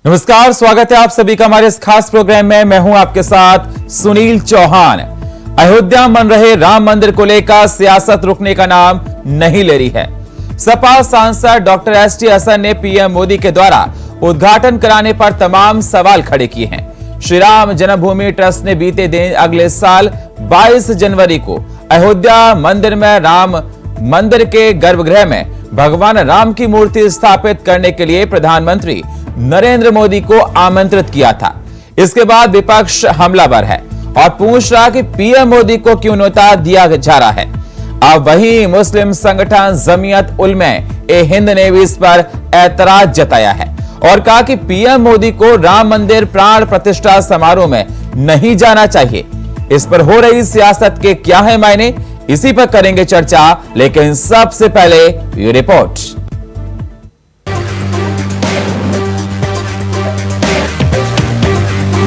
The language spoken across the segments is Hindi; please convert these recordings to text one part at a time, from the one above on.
नमस्कार, स्वागत है आप सभी का हमारे इस खास प्रोग्राम में। मैं हूं आपके साथ सुनील चौहान। अयोध्या बन रहे राम मंदिर को लेकर सियासत रुकने का नाम नहीं ले रही है। सपा सांसद डॉक्टर एसटी हसन ने पीएम मोदी के द्वारा उद्घाटन कराने पर तमाम सवाल खड़े किए हैं। श्री राम जन्मभूमि ट्रस्ट ने बीते दिन अगले साल 22 जनवरी को अयोध्या मंदिर में राम मंदिर के गर्भगृह में भगवान राम की मूर्ति स्थापित करने के लिए प्रधानमंत्री नरेंद्र मोदी को आमंत्रित किया था। इसके बाद विपक्ष हमलावर है और पूछ रहा कि पीएम मोदी को क्यों न्योता दिया जा रहा है। अब वही मुस्लिम संगठन जमीयत उलमा ए हिंद ने भी इस पर ऐतराज जताया है और कहा कि पीएम मोदी को राम मंदिर प्राण प्रतिष्ठा समारोह में नहीं जाना चाहिए। इस पर हो रही सियासत के क्या है मायने, इसी पर करेंगे चर्चा, लेकिन सबसे पहले ये रिपोर्ट।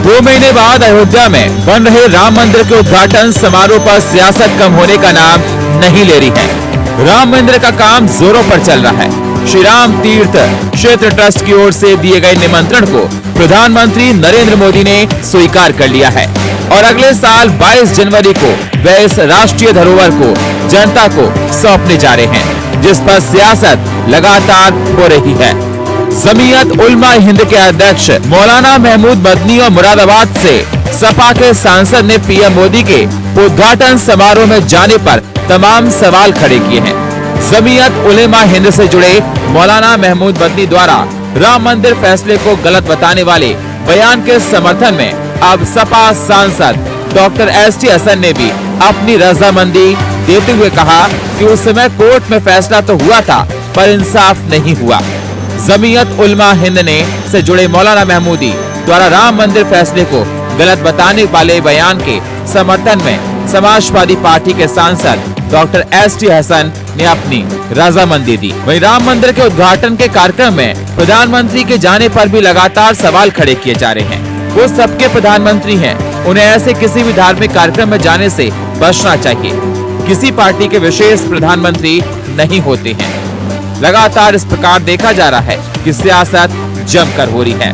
2 महीने बाद अयोध्या में बन रहे राम मंदिर के उद्घाटन समारोह पर सियासत कम होने का नाम नहीं ले रही है। राम मंदिर का काम जोरों पर चल रहा है। श्री राम तीर्थ क्षेत्र ट्रस्ट की ओर से दिए गए निमंत्रण को प्रधानमंत्री नरेंद्र मोदी ने स्वीकार कर लिया है और अगले साल 22 जनवरी को वे इस राष्ट्रीय धरोहर को जनता को सौंपने जा रहे हैं, जिस पर सियासत लगातार हो रही है। जमीयत उलमा हिंद के अध्यक्ष मौलाना महमूद मदनी और मुरादाबाद से सपा के सांसद ने पीएम मोदी के उद्घाटन समारोह में जाने पर तमाम सवाल खड़े किए हैं। जमीयत उलमा हिंद से जुड़े मौलाना महमूद मदनी द्वारा राम मंदिर फैसले को गलत बताने वाले बयान के समर्थन में अब सपा सांसद डॉक्टर एसटी हसन ने भी अपनी रजामंदी देते हुए कहा कि उस समय कोर्ट में फैसला तो हुआ था पर इंसाफ नहीं हुआ। जमीयत उलमा हिंद ने से जुड़े मौलाना महमूदी द्वारा राम मंदिर फैसले को गलत बताने वाले बयान के समर्थन में समाजवादी पार्टी के सांसद डॉक्टर एसटी हसन ने अपनी रजामंदी दी। वहीं राम मंदिर के उद्घाटन के कार्यक्रम में प्रधानमंत्री के जाने पर भी लगातार सवाल खड़े किए जा रहे हैं। वो सबके प्रधानमंत्री हैं, उन्हें ऐसे किसी भी धार्मिक कार्यक्रम में जाने से बचना चाहिए। किसी पार्टी के विशेष प्रधानमंत्री नहीं होते हैं। लगातार इस प्रकार देखा जा रहा है कि सियासत जमकर हो रही है।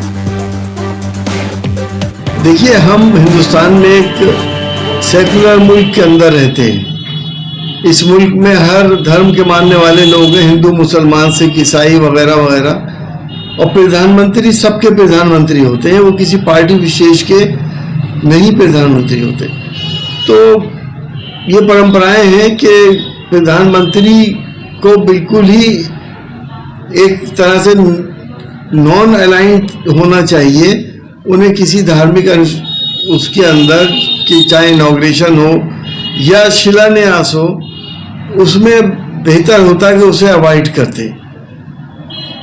देखिए, हम हिंदुस्तान में एक सेकुलर मुल्क के अंदर रहते हैं। इस मुल्क में हर धर्म के मानने वाले लोग हैं, हिंदू, मुसलमान, सिख, ईसाई वगैरह वगैरह, और प्रधानमंत्री सबके प्रधानमंत्री होते हैं, वो किसी पार्टी विशेष के नहीं प्रधानमंत्री होते। तो ये परंपराएं हैं कि प्रधानमंत्री को बिल्कुल ही एक तरह से नॉन अलाइंड होना चाहिए। उन्हें किसी धार्मिक उसके अंदर कि चाहे इनॉग्रेशन हो या शिलान्यास हो, उसमें बेहतर होता कि उसे अवॉइड करते।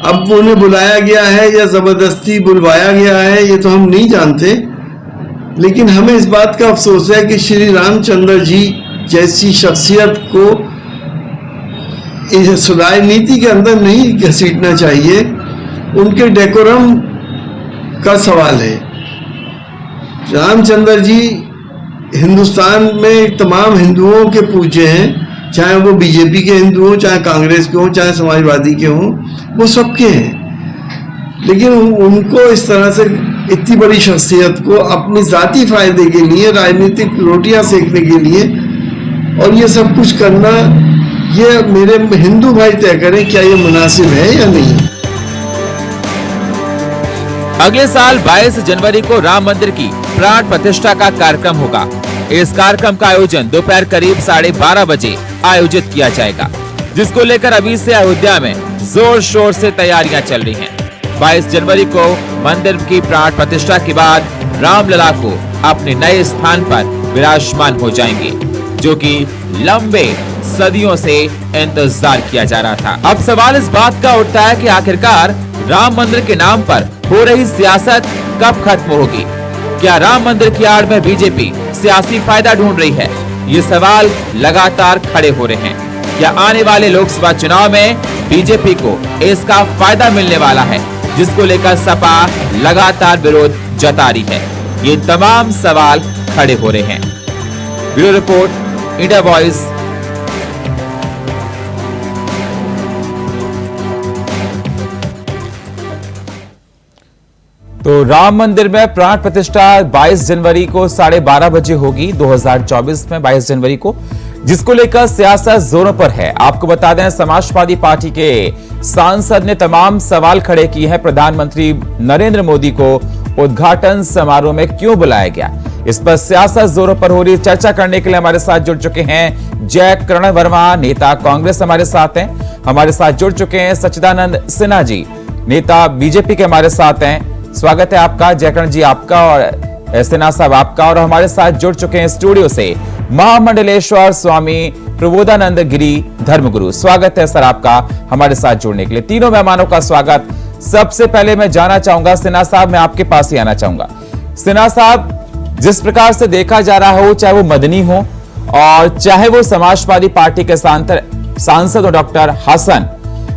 अब उन्हें बुलाया गया है या जबरदस्ती बुलवाया गया है ये तो हम नहीं जानते, लेकिन हमें इस बात का अफसोस है कि श्री रामचंद्र जी जैसी शख्सियत को इस राजनीति के अंदर नहीं घसीटना चाहिए। उनके डेकोरम का सवाल है। रामचंद्र जी हिंदुस्तान में तमाम हिंदुओं के पूज्य हैं, चाहे वो बीजेपी के हिंदू हों, चाहे कांग्रेस के हों, चाहे समाजवादी के हों, वो सबके हैं। लेकिन उनको इस तरह से इतनी बड़ी शख्सियत को अपनी जाती फायदे के लिए, राजनीतिक रोटियां सेकने के लिए और ये सब कुछ करना, ये मेरे हिंदू भाई तय करें क्या ये मुनासिब है या नहीं। अगले साल 22 जनवरी को राम मंदिर की प्राण प्रतिष्ठा का कार्यक्रम होगा। इस कार्यक्रम का आयोजन दोपहर करीब 12:30 बजे आयोजित किया जाएगा, जिसको लेकर अभी से अयोध्या में जोर शोर से तैयारियां चल रही हैं। 22 जनवरी को मंदिर की प्राण प्रतिष्ठा के बाद रामलला को अपने नए स्थान पर विराजमान हो जाएंगे, जो कि लंबे सदियों से इंतजार किया जा रहा था। अब सवाल इस बात का उठता है कि आखिरकार राम मंदिर के नाम पर हो रही सियासत कब खत्म होगी? क्या राम मंदिर की आड़ में बीजेपी सियासी फायदा ढूंढ रही है? ये सवाल लगातार खड़े हो रहे हैं। क्या आने वाले लोकसभा चुनाव में बीजेपी को इसका फायदा मिलने वाला है, जिसको लेकर सपा लगातार विरोध जता रही है? ये तमाम सवाल खड़े हो रहे हैं। Bureau report, India voice. तो राम मंदिर में प्राण प्रतिष्ठा 22 जनवरी को 12:30 बजे होगी 2024 में 22 जनवरी को, जिसको लेकर सियासत जोरों पर है। आपको बता दें, समाजवादी पार्टी के सांसद ने तमाम सवाल खड़े किए हैं। प्रधानमंत्री नरेंद्र मोदी को उद्घाटन समारोह में क्यों बुलाया गया, इस पर सियासत जोरों पर हो रही। चर्चा करने के लिए हमारे साथ जुड़ चुके हैं जय कर्ण वर्मा, नेता कांग्रेस हमारे साथ हैं। हमारे साथ जुड़ चुके हैं सच्चिदानंद सिन्हा जी, नेता बीजेपी के हमारे साथ हैं। स्वागत है आपका जयकर्ण जी, आपका और सिन्हा साहब आपका। और हमारे साथ जुड़ चुके हैं स्टूडियो से महामंडलेश्वर स्वामी प्रबोधानंद गिरी धर्मगुरु। स्वागत है सर आपका हमारे साथ जुड़ने के लिए। तीनों मेहमानों का स्वागत। सबसे पहले मैं जानना चाहूंगा सिन्हा साहब, मैं आपके पास ही आना चाहूंगा। सिन्हा साहब, जिस प्रकार से देखा जा रहा हो, चाहे वो मदनी हो और चाहे वो समाजवादी पार्टी के सांसद डॉक्टर हसन,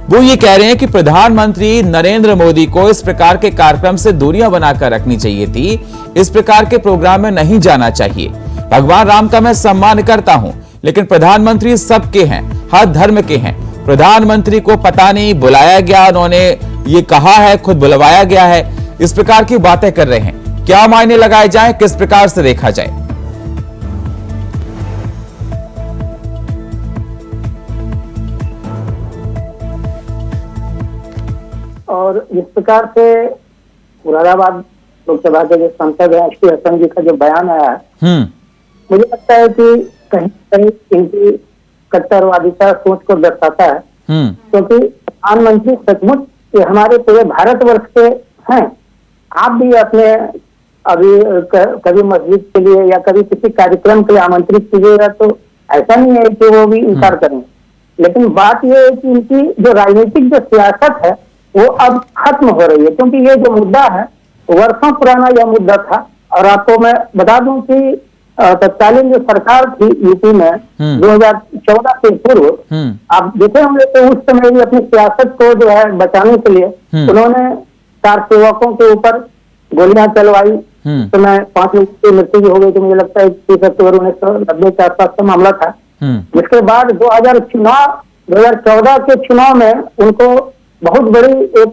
वो ये कह रहे हैं कि प्रधानमंत्री नरेंद्र मोदी को इस प्रकार के कार्यक्रम से दूरियां बनाकर रखनी चाहिए थी, इस प्रकार के प्रोग्राम में नहीं जाना चाहिए। भगवान राम का मैं सम्मान करता हूं, लेकिन प्रधानमंत्री सबके हैं, हर धर्म के हैं। प्रधानमंत्री को पता नहीं बुलाया गया, उन्होंने ये कहा है, खुद बुलवाया गया है, इस प्रकार की बातें कर रहे हैं। क्या मायने लगाए जाए, किस प्रकार से देखा जाए? और जिस प्रकार से मुरादाबाद लोकसभा के जो सांसद है श्री हसन जी का जो बयान आया है, मुझे लगता है कि कहीं कहीं इनकी कट्टरवादिता सोच को दर्शाता है, क्योंकि प्रधानमंत्री सचमुच ये हमारे पूरे भारतवर्ष के हैं। आप भी अपने अभी कभी मस्जिद के लिए या कभी किसी कार्यक्रम के लिए आमंत्रित कीजिएगा तो ऐसा नहीं है कि वो भी इनकार करें, लेकिन बात यह है कि इनकी जो राजनीतिक जो सियासत है वो अब खत्म हो रही है, क्योंकि ये जो मुद्दा है वर्षों पुराना यह मुद्दा था। और आपको मैं बता दूं कि तत्कालीन जो सरकार थी यूपी में 2014 से पूर्व, आप देखे होंगे तो उस समय भी अपनी सियासत को जो है बचाने के लिए उन्होंने 4 सेवकों के ऊपर गोलियां चलवाई। तो मैं 5 लोगों की मृत्यु भी हो गई। तो मुझे लगता है 30 अक्टूबर 1990 के आसपास का मामला था। जिसके बाद 2014 के चुनाव में उनको बहुत बड़ी एक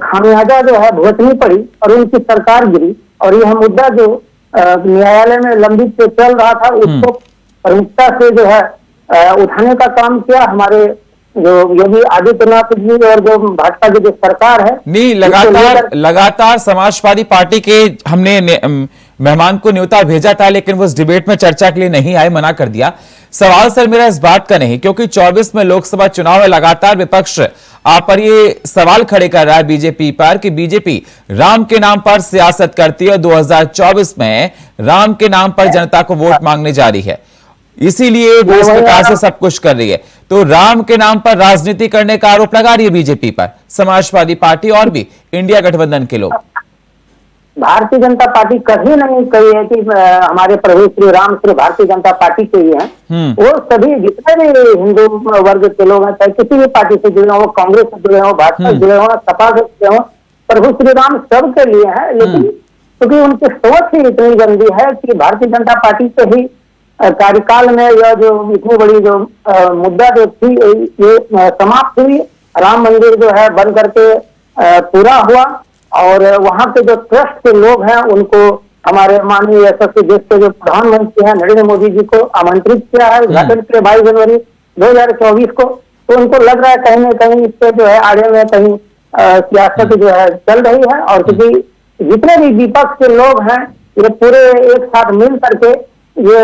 खामियाजा जो है भुगतनी पड़ी और उनकी सरकार गिरी। और यह मुद्दा जो न्यायालय में लंबित चल रहा था उसको प्रमुखता से जो है उठाने का काम किया हमारे जो योगी आदित्यनाथ जी और जो भाजपा की जो सरकार है। नहीं, लगातार समाजवादी पार्टी के हमने मेहमान को न्योता भेजा था, लेकिन वो इस डिबेट में चर्चा के लिए नहीं आए, मना कर दिया। सवाल सर मेरा इस बात का नहीं, क्योंकि 24 में लोकसभा चुनाव है, लगातार विपक्ष आप पर ये सवाल खड़े कर रहा है बीजेपी पर कि बीजेपी राम के नाम पर सियासत करती है और 2024 में राम के नाम पर जनता को वोट मांगने जा रही है, इसीलिए वो इस प्रकार से सब कुछ कर रही है। तो राम के नाम पर राजनीति करने का आरोप लगा रही है बीजेपी पर समाजवादी पार्टी और भी इंडिया गठबंधन के लोग। भारतीय जनता पार्टी कभी नहीं कही है कि हमारे प्रभु श्री राम सिर्फ भारतीय जनता पार्टी के ही हैं। वो सभी जितने भी हिंदू वर्ग के लोग हैं, चाहे किसी भी पार्टी से जुड़े हो, कांग्रेस से जुड़े हो, भाजपा से जुड़े हो, सपा से जुड़े हो, प्रभु श्री राम सबके लिए है। लेकिन क्योंकि उनकी सोच ही इतनी गंदी है कि भारतीय जनता पार्टी के ही कार्यकाल में यह जो इतनी बड़ी जो मुद्दा जो थी ये समाप्त हुई। राम मंदिर जो है बन करके पूरा हुआ और वहां के जो ट्रस्ट के लोग हैं उनको हमारे माननीय यशस्वी देश के जो प्रधानमंत्री हैं नरेंद्र मोदी जी को आमंत्रित किया है उद्घाटन के 22 जनवरी 2024 को। तो उनको लग रहा है कहीं न कहीं इससे जो है आगे में कहीं सियासत जो है चल रही है। और क्योंकि जितने भी विपक्ष के लोग हैं ये पूरे एक साथ मिल करके ये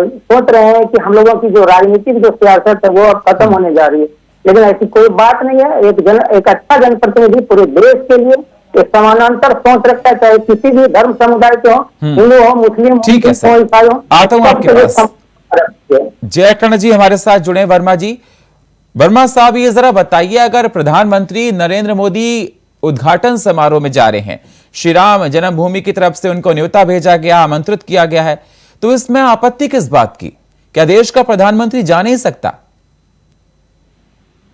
सोच रहे हैं कि हम लोगों की जो राजनीतिक जो सियासत है वो अब खत्म होने जा रही है, लेकिन ऐसी कोई बात नहीं है। एक अच्छा जनप्रतिनिधि पूरे देश के लिए एक समानांतर सोच रखता है, चाहे किसी भी धर्म समुदाय के हो, हिंदू हो, मुस्लिम हो, ईसाई हो। आता हूं आपके पास। जय कर्ण जी हमारे साथ जुड़े। वर्मा जी, वर्मा साहब ये जरा बताइए, अगर प्रधानमंत्री नरेंद्र मोदी उद्घाटन समारोह में जा रहे हैं, श्री राम जन्मभूमि की तरफ से उनको न्योता भेजा गया, आमंत्रित किया गया है, तो इसमें आपत्ति किस बात की? क्या देश का प्रधानमंत्री जा नहीं सकता?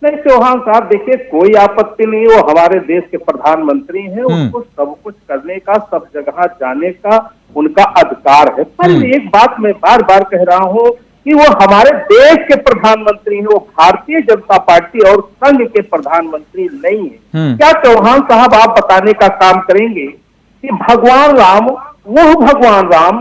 नहीं चौहान साहब, देखिए कोई आपत्ति नहीं, वो हमारे देश के प्रधानमंत्री हैं, उनको सब कुछ करने का, सब जगह जाने का उनका अधिकार है। पर एक बात मैं बार बार कह रहा हूँ कि वो हमारे देश के प्रधानमंत्री हैं, वो भारतीय जनता पार्टी और संघ के प्रधानमंत्री नहीं है। क्या चौहान साहब आप बताने का काम करेंगे कि भगवान राम, वो भगवान राम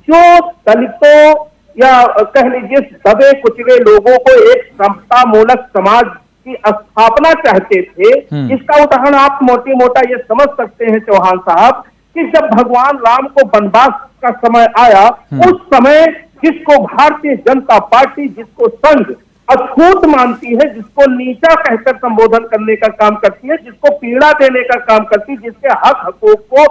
जो दलितों या कह लीजिए दबे कुचले लोगों को एक समता मूलक समाज की स्थापना चाहते थे, इसका उदाहरण आप मोटी मोटा ये समझ सकते हैं चौहान साहब कि जब भगवान राम को वनवास का समय आया, उस समय जिसको भारतीय जनता पार्टी, जिसको संघ अछूत मानती है, जिसको नीचा कहकर संबोधन करने का काम करती है, जिसको पीड़ा देने का काम करती है, जिसके हक हकूक को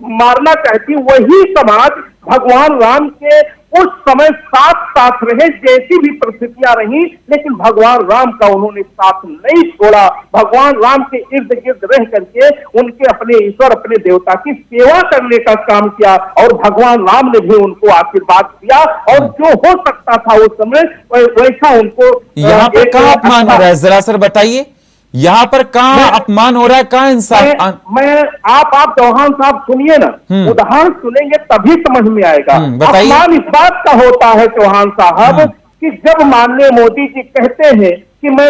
मारना चाहती, वही समाज भगवान राम के उस समय साथ साथ रहे, जैसी भी परिस्थितियां रही, लेकिन भगवान राम का उन्होंने साथ नहीं छोड़ा। भगवान राम के इर्द गिर्द रह करके उनके अपने ईश्वर, अपने देवता की सेवा करने का काम किया और भगवान राम ने भी उनको आशीर्वाद दिया और जो हो सकता था उस समय वैसा उनको। यहाँ पर कहाँ अपमान हो रहा है, जरा सर बताइए, यहाँ पर कहाँ अपमान हो रहा है, कहाँ इंसाफ? मैं आप चौहान साहब सुनिए ना, उदाहरण सुनेंगे तभी समझ में आएगा। अपमान इस बात का होता है चौहान साहब कि जब माननीय मोदी जी कहते हैं कि मैं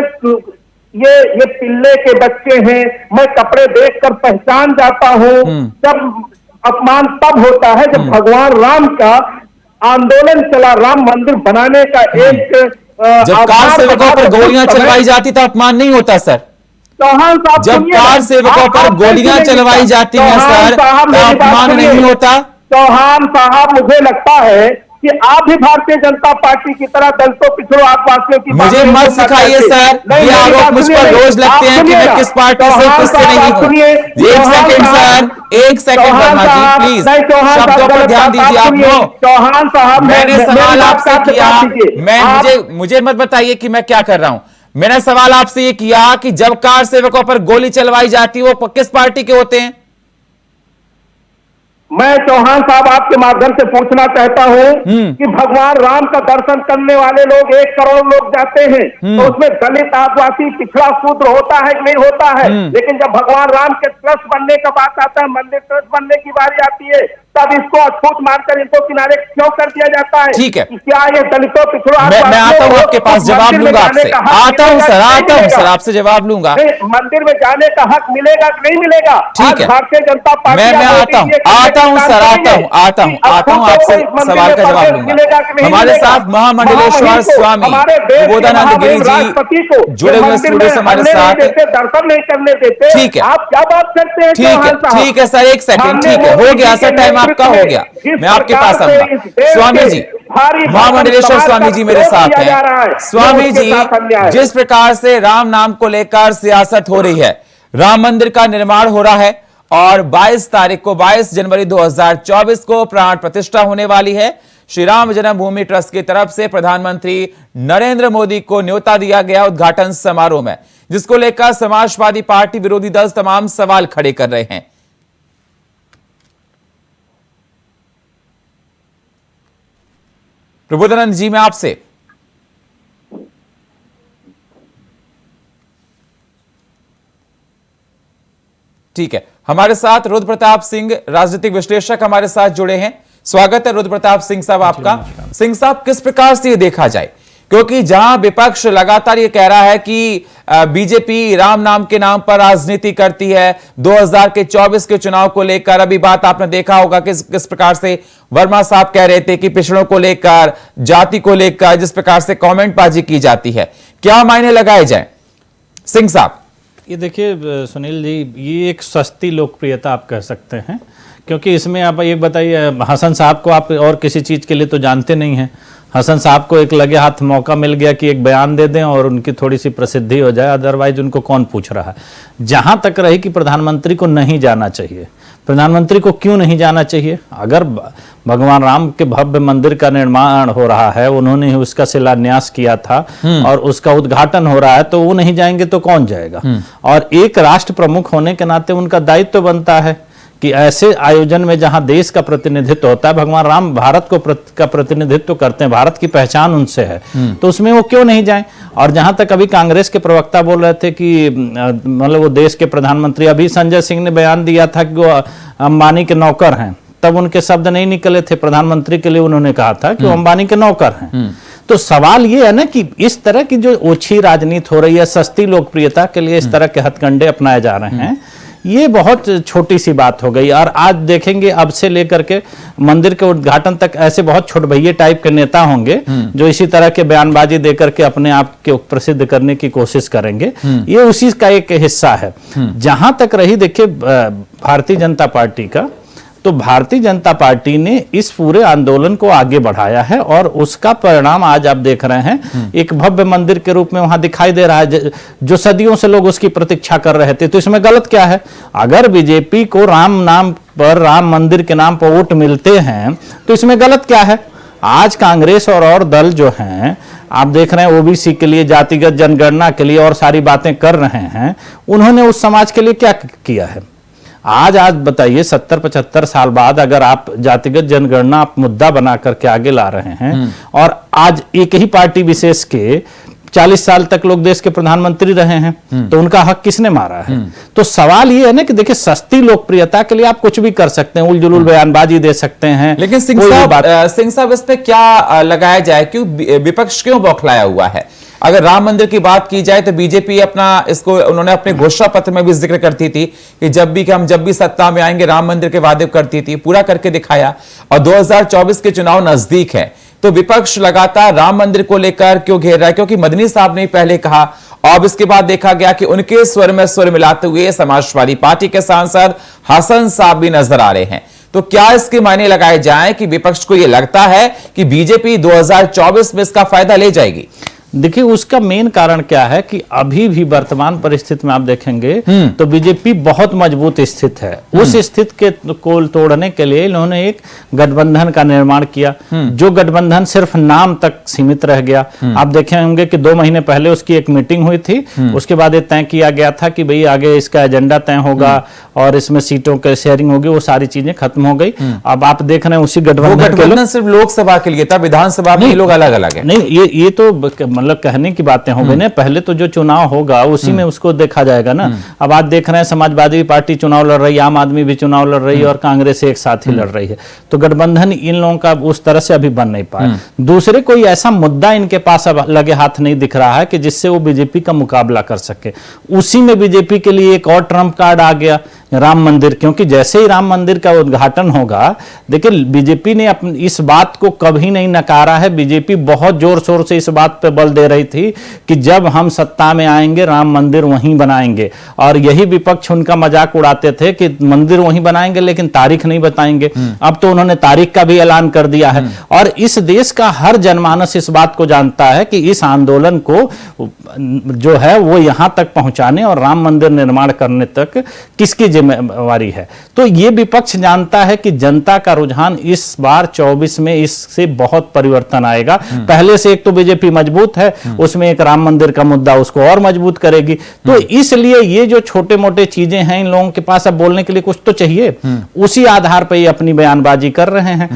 ये पिल्ले के बच्चे हैं, मैं कपड़े देखकर पहचान जाता हूं, जब अपमान तब होता है जब भगवान राम का आंदोलन चला, राम मंदिर बनाने का एक जब कार सेवकों पर गोलियां चलवाई जाती तो अपमान नहीं होता सर? चौहान साहब जब कार सेवकों पर गोलियां चलवाई जाती हैं सर, तो अपमान नहीं होता? चौहान साहब, मुझे लगता है कि आप भी भारतीय जनता पार्टी की तरह दलितों, पिछड़ों, आदिवासियों की मुझे मत सिखाइए सर, ये आरोप मुझ पर रोज लगते हैं कि मैं किस पार्टी से किससे नहीं हूं। एक सेकंड सर, एक सेकंड वर्मा जी प्लीज, शब्दों पर ध्यान दीजिए आप। चौहान साहब, मैंने सवाल आपसे किया, मुझे मत बताइए कि मैं क्या कर रहा हूं। मैंने सवाल आपसे ये किया कि जब कार सेवकों पर गोली चलवाई जाती है वो किस पार्टी के होते हैं? मैं चौहान साहब आपके माध्यम से पूछना चाहता हूं कि भगवान राम का दर्शन करने वाले लोग 1 करोड़ लोग जाते हैं, तो उसमें दलित, आदिवासी, पिछड़ा, शूद्र होता है कि नहीं होता है? लेकिन जब भगवान राम के ट्रस्ट बनने का बात आता है, मंदिर ट्रस्ट बनने की बारी आती है, तब इसको अछूत मानकर इनको किनारे क्यों कर दिया जाता है? ठीक है, क्या ये दलितों, पिछड़ों, मैं आता हूं आपके पास, जवाब लूंगा आपसे, आता हूं सर, आपसे जवाब लूंगा। मंदिर में जाने का हक मिलेगा कि नहीं मिलेगा? ठीक है, भारतीय जनता पार्टी, मैं आता हूं सर, आता हूं आपसे सवाल का जवाब लूंगा। हमारे साथ महामंडलेश्वर स्वामी बोधानंद गिरी जी जुड़े हुए स्टूडियो से हमारे साथ, दर्शन नहीं करने देते। ठीक है, आप क्या बात करते हैं? ठीक है सर, एक सेकंड, ठीक है, हो गया सर, टाइम आपका हो गया, मैं आपके पास आऊंगा। स्वामी जी, महामंडलेश्वर स्वामी जी मेरे साथ हैं। स्वामी जी, जिस प्रकार से राम नाम को लेकर सियासत हो रही है, राम मंदिर का निर्माण हो रहा है और 22 तारीख को, 22 जनवरी 2024 को प्राण प्रतिष्ठा होने वाली है। श्री राम जन्मभूमि ट्रस्ट की तरफ से प्रधानमंत्री नरेंद्र मोदी को न्योता दिया गया उद्घाटन समारोह में, जिसको लेकर समाजवादी पार्टी, विरोधी दल तमाम सवाल खड़े कर रहे हैं। प्रबोधानंद जी, मैं आपसे ठीक है, हमारे साथ रुद्र प्रताप सिंह राजनीतिक विश्लेषक हमारे साथ जुड़े हैं। स्वागत है रुद्र प्रताप सिंह साहब आपका। सिंह साहब, किस प्रकार से ये देखा जाए, क्योंकि जहां विपक्ष लगातार ये कह रहा है कि बीजेपी राम नाम के नाम पर राजनीति करती है, 2024 के चुनाव को लेकर अभी बात आपने देखा होगा किस प्रकार से वर्मा साहब कह रहे थे कि पिछड़ों को लेकर, जाति को लेकर जिस प्रकार से कमेंट बाजी की जाती है, क्या मायने लगाए जाए? सिंह साहब, ये देखिए सुनील जी, ये एक सस्ती लोकप्रियता आप कह सकते हैं, क्योंकि इसमें आप एक बताइए, हसन साहब को आप और किसी चीज़ के लिए तो जानते नहीं हैं। हसन साहब को एक लगे हाथ मौका मिल गया कि एक बयान दे दें और उनकी थोड़ी सी प्रसिद्धि हो जाए, अदरवाइज उनको कौन पूछ रहा है। जहाँ तक रही कि प्रधानमंत्री को नहीं जाना चाहिए, प्रधानमंत्री को क्यों नहीं जाना चाहिए? अगर भगवान राम के भव्य मंदिर का निर्माण हो रहा है, उन्होंने ही उसका शिलान्यास किया था और उसका उद्घाटन हो रहा है, तो वो नहीं जाएंगे तो कौन जाएगा? और एक राष्ट्र प्रमुख होने के नाते उनका दायित्व बनता है कि ऐसे आयोजन में जहां देश का प्रतिनिधित्व होता है, भगवान राम भारत को का प्रतिनिधित्व करते हैं, भारत की पहचान उनसे है, तो उसमें वो क्यों नहीं जाएं? और जहां तक अभी कांग्रेस के प्रवक्ता बोल रहे थे कि मतलब वो देश के प्रधानमंत्री, अभी संजय सिंह ने बयान दिया था कि वो अंबानी के नौकर हैं, तब उनके शब्द नहीं निकले थे, प्रधानमंत्री के लिए उन्होंने कहा था कि वो अंबानी के नौकर हैं। तो सवाल ये है ना कि इस तरह की जो ओछी राजनीति हो रही है, सस्ती लोकप्रियता के लिए इस तरह के हथकंडे अपनाए जा रहे हैं, ये बहुत छोटी सी बात हो गई। और आज देखेंगे अब से लेकर के मंदिर के उद्घाटन तक ऐसे बहुत छोट भैये टाइप के नेता होंगे जो इसी तरह के बयानबाजी देकर के अपने आप के प्रसिद्ध करने की कोशिश करेंगे। ये उसी का एक हिस्सा है। जहां तक रही देखिए भारतीय जनता पार्टी का, तो भारतीय जनता पार्टी ने इस पूरे आंदोलन को आगे बढ़ाया है और उसका परिणाम आज आप देख रहे हैं एक भव्य मंदिर के रूप में वहां दिखाई दे रहा है, जो सदियों से लोग उसकी प्रतीक्षा कर रहे थे। तो इसमें गलत क्या है? अगर बीजेपी को राम नाम पर, राम मंदिर के नाम पर वोट मिलते हैं तो इसमें गलत क्या है? आज कांग्रेस और दल जो हैं, आप देख रहे हैं ओबीसी के लिए, जातिगत जनगणना के लिए और सारी बातें कर रहे हैं, उन्होंने उस समाज के लिए क्या किया है? आज बताइए 70-75 साल बाद अगर आप जातिगत जनगणना आप मुद्दा बना करके आगे ला रहे हैं और आज एक ही पार्टी विशेष के 40 साल तक लोग देश के प्रधानमंत्री रहे हैं, तो उनका हक किसने मारा है? तो सवाल ये है ना कि देखिए सस्ती लोकप्रियता के लिए आप कुछ भी कर सकते हैं, उलझुल बयानबाजी दे सकते हैं, लेकिन सिंह साहब इस पे क्या लगाया जाए? क्यों विपक्ष क्यों बौखलाया हुआ है? अगर राम मंदिर की बात की जाए तो बीजेपी अपना इसको उन्होंने अपने घोषणा पत्र में भी जिक्र करती थी कि जब भी सत्ता में आएंगे राम मंदिर के वादे करती थी, पूरा करके दिखाया। और 2024 के चुनाव नजदीक है तो विपक्ष लगातार राम मंदिर को लेकर क्यों घेर रहा है? क्योंकि मदनी साहब ने पहले कहा और इसके बाद देखा गया कि उनके स्वर में स्वर मिलाते हुए समाजवादी पार्टी के सांसद हसन साहब भी नजर आ रहे हैं। तो क्या इसके मायने लगाए जाएं कि विपक्ष को यह लगता है कि बीजेपी 2024 में इसका फायदा ले जाएगी? देखिए उसका मेन कारण क्या है कि अभी भी वर्तमान परिस्थिति में आप देखेंगे तो बीजेपी बहुत मजबूत स्थित है। उस स्थिति के को तोड़ने के लिए इन्होंने एक गठबंधन का निर्माण किया, जो गठबंधन सिर्फ नाम तक सीमित रह गया। आप देखे होंगे कि 2 महीने पहले उसकी एक मीटिंग हुई थी, उसके बाद ये तय किया गया था कि भाई आगे इसका एजेंडा तय होगा और इसमें सीटों की शेयरिंग होगी, वो सारी चीजें खत्म हो गई। अब आप देख रहे हैं उसी गठबंधन सिर्फ लोकसभा के लिए था, विधानसभा में लोग अलग अलग है। नहीं, ये तो मतलब कहने की बातें हो गई ना। पहले तो जो चुनाव होगा उसी में उसको देखा जाएगा ना। अब आज देख रहे हैं समाजवादी पार्टी चुनाव लड़ रही है, आम आदमी भी चुनाव लड़ रही है और कांग्रेस एक साथ ही लड़ रही है। तो गठबंधन इन लोगों का उस तरह से अभी बन नहीं पाया। दूसरे कोई ऐसा मुद्दा इनके पास अब लगे हाथ नहीं दिख रहा है कि जिससे वो बीजेपी का मुकाबला कर सके। उसी में बीजेपी के लिए एक और ट्रम्प कार्ड आ गया, राम मंदिर। क्योंकि जैसे ही राम मंदिर का उद्घाटन होगा, देखिए बीजेपी ने इस बात को कभी नहीं नकारा है। बीजेपी बहुत जोर शोर से इस बात पे बल दे रही थी कि जब हम सत्ता में आएंगे राम मंदिर वहीं बनाएंगे। और यही विपक्ष उनका मजाक उड़ाते थे कि मंदिर वहीं बनाएंगे लेकिन तारीख नहीं बताएंगे। अब तो उन्होंने तारीख का भी ऐलान कर दिया है। और इस देश का हर जनमानस इस बात को जानता है कि इस आंदोलन को जो है वो यहां तक पहुंचाने और राम मंदिर निर्माण करने तक किसकी जिम्मेवारी है। तो ये विपक्ष जानता है कि जनता का रुझान इस बार 24 में इससे बहुत परिवर्तन आएगा। पहले से एक तो बीजेपी मजबूत है, उसमें एक राम मंदिर का मुद्दा उसको और मजबूत करेगी। तो इसलिए ये जो छोटे मोटे चीजें हैं इन लोगों के पास अब बोलने के लिए कुछ तो चाहिए, उसी आधार पर ये अपनी बयानबाजी कर रहे हैं।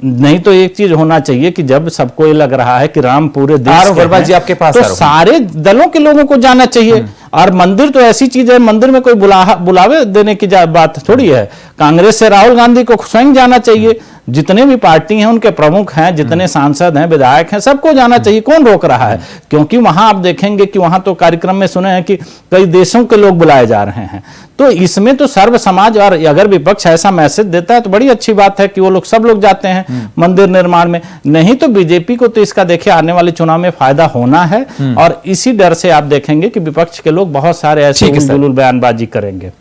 नहीं तो एक चीज होना चाहिए कि जब सबको ये लग रहा है कि राम पूरे देश के जी आपके पास तो सारे दलों के लोगों को जाना चाहिए। और मंदिर तो ऐसी चीज है, मंदिर में कोई बुलावे देने की बात थोड़ी है। कांग्रेस से राहुल गांधी को स्वयं जाना चाहिए, जितने भी पार्टी हैं उनके प्रमुख हैं, जितने सांसद हैं, विधायक हैं, सबको जाना चाहिए। कौन रोक रहा है? क्योंकि वहां आप देखेंगे कि वहां तो कार्यक्रम में सुने हैं कि कई देशों के लोग बुलाए जा रहे हैं। तो इसमें तो सर्व समाज, और अगर विपक्ष ऐसा मैसेज देता है तो बड़ी अच्छी बात है कि वो लोग सब लोग जाते हैं मंदिर निर्माण में। नहीं तो बीजेपी को तो इसका देखिए आने वाले चुनाव में फायदा होना है। और इसी डर से आप देखेंगे कि विपक्ष के लोग बहुत सारे ऐसे उलझुल बयानबाजी करेंगे।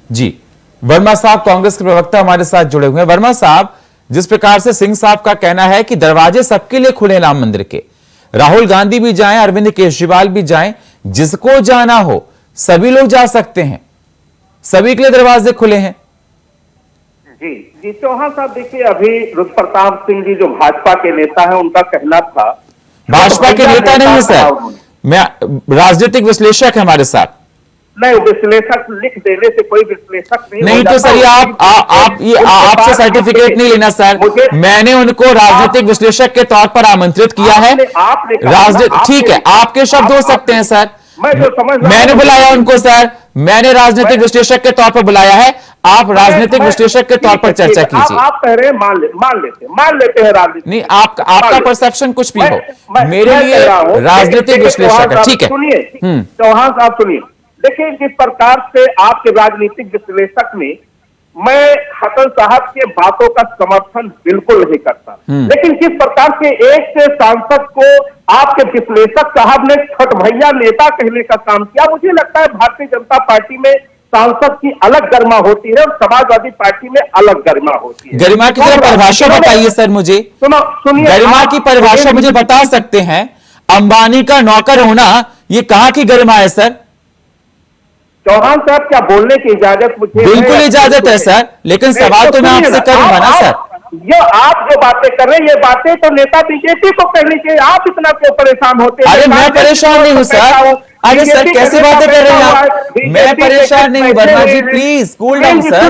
जी, वर्मा साहब कांग्रेस के प्रवक्ता हमारे साथ जुड़े हुए हैं। वर्मा साहब, जिस प्रकार से सिंह साहब का कहना है कि दरवाजे सबके लिए खुले राम मंदिर के, राहुल गांधी भी जाएं, अरविंद केजरीवाल भी जाएं, जिसको जाना हो सभी लोग जा सकते हैं, सभी के लिए दरवाजे खुले हैं। जी चौहान साहब, देखिए अभी रुद्र प्रताप सिंह जी जो भाजपा के नेता हैं, उनका कहना था, भाजपा के नेता नहीं है सर, मैं राजनीतिक विश्लेषक है हमारे साथ। नहीं, विश्लेषक लिख देने से कोई विश्लेषक नहीं तो सर आपसे सर्टिफिकेट नहीं लेना सर। मैंने उनको राजनीतिक विश्लेषक के तौर पर आमंत्रित किया है। ठीक है, आपके शब्द हो सकते हैं सर, मैंने बुलाया उनको सर, मैंने राजनीतिक विश्लेषक के तौर पर बुलाया है। आप राजनीतिक विश्लेषक के तौर पर चर्चा कीजिए। आप कह रहे हैं मान लेते हैं राजनीतिक, नहीं आपका परसेप्शन कुछ भी हो, मेरे लिए राजनीतिक विश्लेषक है। ठीक है, सुनिए चौहान साहब, सुनिए, देखिए, जिस प्रकार से आपके राजनीतिक विश्लेषक ने, मैं हसन साहब के बातों का समर्थन बिल्कुल नहीं करता, लेकिन किस प्रकार से एक सांसद को आपके विश्लेषक साहब ने छठ भैया नेता कहने का काम किया, मुझे लगता है भारतीय जनता पार्टी में सांसद की अलग गरिमा होती है और समाजवादी पार्टी में अलग गरिमा होती है। गरिमा की जरा परिभाषा बताइए सर मुझे। सुनिए, गरिमा की परिभाषा मुझे बता सकते हैं? अंबानी का नौकर होना ये कहां की गरिमा है सर? चौहान साहब, क्या बोलने की इजाजत मुझे? बिल्कुल इजाजत है सर, लेकिन सवाल तो मैं आपसे करूंगा ना सर। ये आप जो बातें कर रहे हैं, ये बातें तो नेता बीजेपी को कहनी चाहिए, आप इतना क्यों परेशान होते हैं? अरे मैं परेशान नहीं हूं सर। अरे सर कैसे बातें कर रहे हैं आप? मैं परेशान नहीं हूं Varma ji, please cool down sir,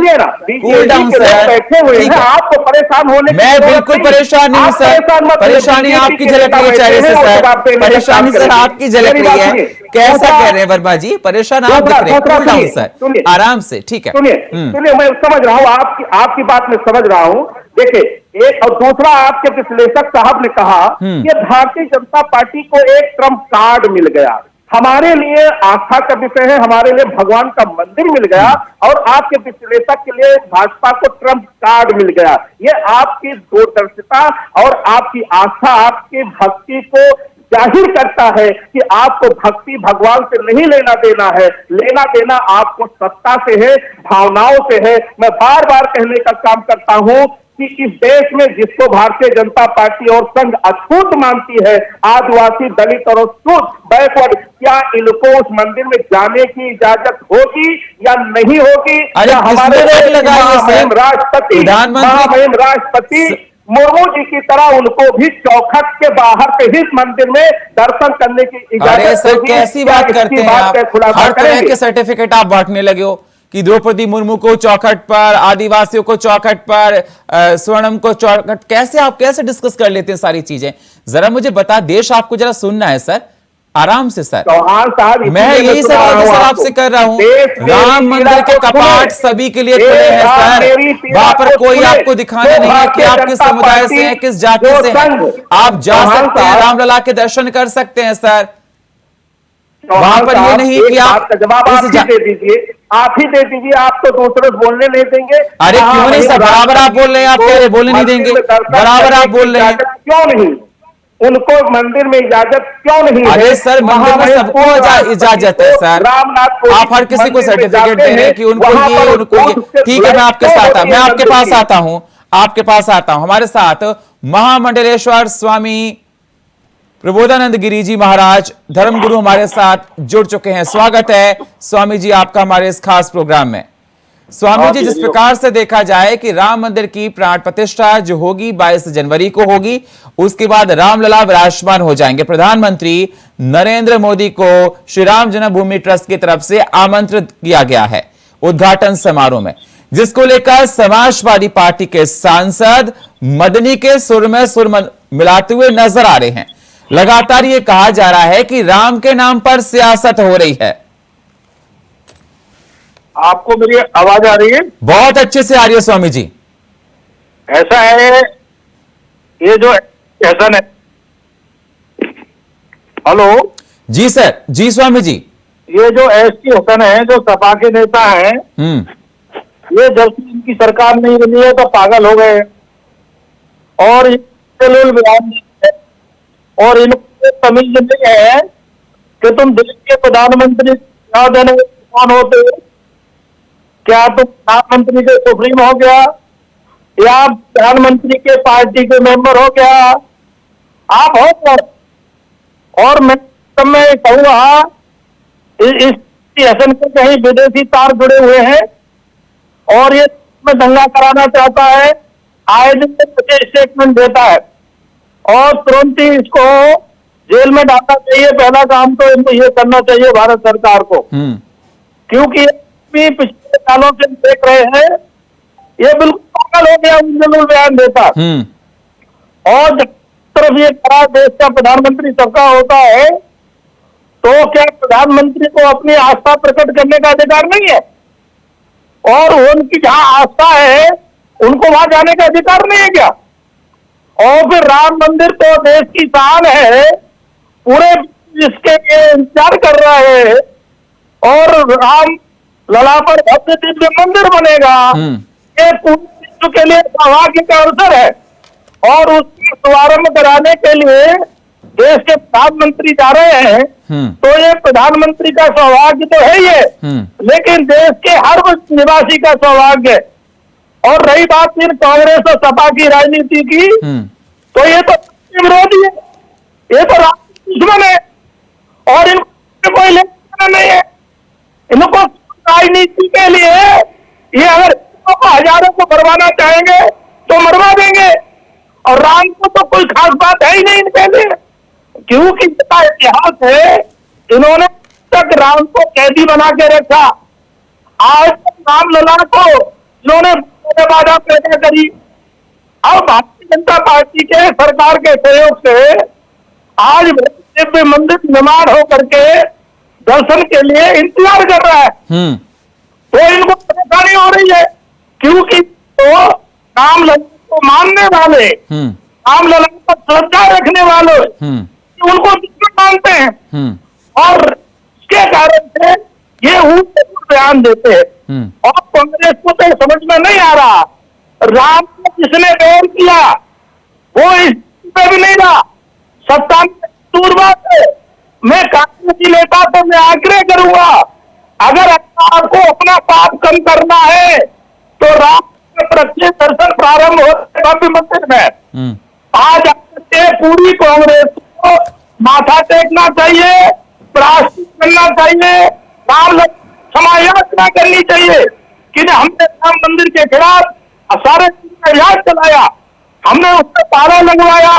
cool down sir. बैठे हुए हैं, आपको परेशान होने की मैं बिल्कुल परेशान नहीं हूं सर, परेशानी आपकी झलक रही है चेहरे से सर, परेशानी सर आपकी झलक रही है। कैसा कह रहे हैं वर्मा जी? परेशान आप दिख रहे हैं, कूल डाउन सर, आराम से, ठीक है। सुनिए, मैं समझ रहा हूँ आपकी बात में समझ रहा हूँ। देखिए, एक और दूसरा, आपके विश्लेषक साहब ने कहा कि भारतीय जनता पार्टी को एक ट्रम्प कार्ड मिल गया। हमारे लिए आस्था का विषय है, हमारे लिए भगवान का मंदिर मिल गया, और आपके विश्लेषक के लिए भाजपा को ट्रम्प कार्ड मिल गया। ये आपकी दूरदर्शिता और आपकी आस्था, आपकी भक्ति को जाहिर करता है कि आपको भक्ति भगवान से नहीं लेना देना है, लेना देना आपको सत्ता से है, भावनाओं से है। मैं बार बार कहने का काम करता हूं कि इस देश में जिसको भारतीय जनता पार्टी और संघ अछूत मानती है, आदिवासी, दलित और बैकवर्ड, क्या इनको उस मंदिर में जाने की इजाजत होगी या नहीं होगी? या हमारे राष्ट्रपति राष्ट्रपति मुर्मू जी की तरह उनको भी चौखट के बाहर से ही मंदिर में दर्शन करने की इजाजत होगी? कैसी बात करते हैं आप? हर तरह के सर्टिफिकेट आप बांटने लगे हो कि द्रौपदी मुर्मू को चौखट पर, आदिवासियों को चौखट पर, स्वर्णम को चौखट, कैसे डिस्कस कर लेते हैं सारी चीजें? जरा मुझे बता, देश आपको जरा सुनना है सर, आराम से सर। चौहान साहब, मैं यही सवाल सर आपसे कर रहा हूं। राम मंदिर के कपाट सभी के लिए खुले हैं सर, वहां पर कोई आपको दिखाने नहीं है कि आप किस समुदाय से हैं, किस जाति से हैं। आप जा सकते हैं, रामलला के दर्शन कर सकते हैं सर। वहां पर ये नहीं कि आप जवाब आप ही दे दीजिए, आप ही दे दीजिए, आप तो दूसरे बोलने नहीं देंगे। अरे क्यों नहीं सर, बराबर आप बोल रहे हैं, आप कह रहे बोलने नहीं देंगे, बराबर आप बोल रहे हैं। क्यों नहीं? उनको मंदिर में इजाजत क्यों नहीं? अरे सर, मंदिर में सबको इजाजत है सर। आप हर किसी को सर्टिफिकेट दे रहे हैं कि उनको ये, उनको ये। ठीक है, मैं आपके साथ, मैं आपके पास आता हूं, आपके पास आता हूं। हमारे साथ महामंडलेश्वर स्वामी प्रबोधानंद गिरी जी महाराज, धर्मगुरु, हमारे साथ जुड़ चुके हैं। स्वागत है स्वामी जी आपका हमारे इस खास प्रोग्राम में। स्वामी जी, जिस प्रकार से देखा जाए कि राम मंदिर की प्राण प्रतिष्ठा जो होगी 22 जनवरी को होगी, उसके बाद रामलला विराजमान हो जाएंगे। प्रधानमंत्री नरेंद्र मोदी को श्री राम जन्मभूमि ट्रस्ट की तरफ से आमंत्रित किया गया है उद्घाटन समारोह में, जिसको लेकर समाजवादी पार्टी के सांसद मदनी के सुर में सुर मिलाते हुए नजर आ रहे हैं। लगातार ये कहा जा रहा है कि राम के नाम पर सियासत हो रही है। आपको मेरी आवाज आ रही है? बहुत अच्छे से आ रही है स्वामी जी। ऐसा है, ये जो हसन है, हेलो जी सर, जी स्वामी जी, ये जो एसटी हसन है, जो सपा के नेता हैं, ये जब से इनकी सरकार नहीं बनी है तो पागल हो गए, और और इनको तमीज नहीं है कि तुम देश के प्रधानमंत्री कौन होते हो? क्या तुम प्रधानमंत्री के सुप्रीम हो गया या प्रधानमंत्री के पार्टी के मेंबर हो गया? आप हो कौन? और मैं कहूँगा इस हसन के कहीं विदेशी तार जुड़े हुए हैं और ये में दंगा कराना चाहता है, आए दिन मुझे स्टेटमेंट देता है और तुरंत ही इसको जेल में डालना चाहिए। पहला काम तो ये करना चाहिए भारत सरकार को, क्योंकि भी पिछले सालों से देख रहे हैं ये बिल्कुल पागल हो गया, उन बयान देता। और जब तरफ ये खड़ा देश का प्रधानमंत्री सबका होता है, तो क्या प्रधानमंत्री को अपनी आस्था प्रकट करने का अधिकार नहीं है? और उनकी जहां आस्था है उनको वहां जाने का अधिकार नहीं है क्या? और फिर राम मंदिर तो देश की शान है, पूरे इसके इंतजार कर रहा है, और राम लला पर भव्य दिव्य मंदिर बनेगा। ये पूरे विश्व के लिए सौभाग्य का अवसर है और उसका शुभारंभ कराने के लिए देश के प्रधानमंत्री जा रहे हैं। तो ये प्रधानमंत्री का सौभाग्य तो है ये, लेकिन देश के हर निवासी का सौभाग्य है। और रही बात फिर कांग्रेस और सपा की राजनीति की, तो ये तो विरोधी है, ये तो दुश्मन है और इनको कोई लेना नहीं है। इनको राजनीति के लिए ये अगर हजारों को मरवाना चाहेंगे तो मरवा देंगे और राम को तो कोई खास बात है ही नहीं इनके लिए, क्योंकि इसका इतिहास है। इन्होंने तक राम को कैदी बना के रखा, आज राम लला को इन्होंने बाधा पैदा करी। अब भारतीय जनता पार्टी के सरकार के सहयोग से आज दिव्य मंदिर निर्माण हो करके दर्शन के लिए इंतजार कर रहा है। तो इनको परेशानी हो रही है, क्योंकि तो राम लला को मानने वाले, राम लला पर श्रद्धा रखने वाले उनको दुश्मन मानते हैं और इसके कारण से ये बयान देते हैं। और कांग्रेस को तो समझ में नहीं आ रहा, राम को जिसने बैन किया वो इस पे भी नहीं रहा। सत्ता में दूर बात है, मैं कांग्रेसी नेता तो मैं आग्रह करूंगा, अगर आपको अपना पाप कम करना है तो राम के प्रत्येक दर्शन प्रारंभ होते भव्य मंदिर में। आज पूरी कांग्रेस को माथा टेकना चाहिए, प्रायश्चित करना चाहिए, राम क्षमा याचना करनी चाहिए कि हमने राम मंदिर के खिलाफ सारे अभियान चलाया, हमने उस पर ताला लगवाया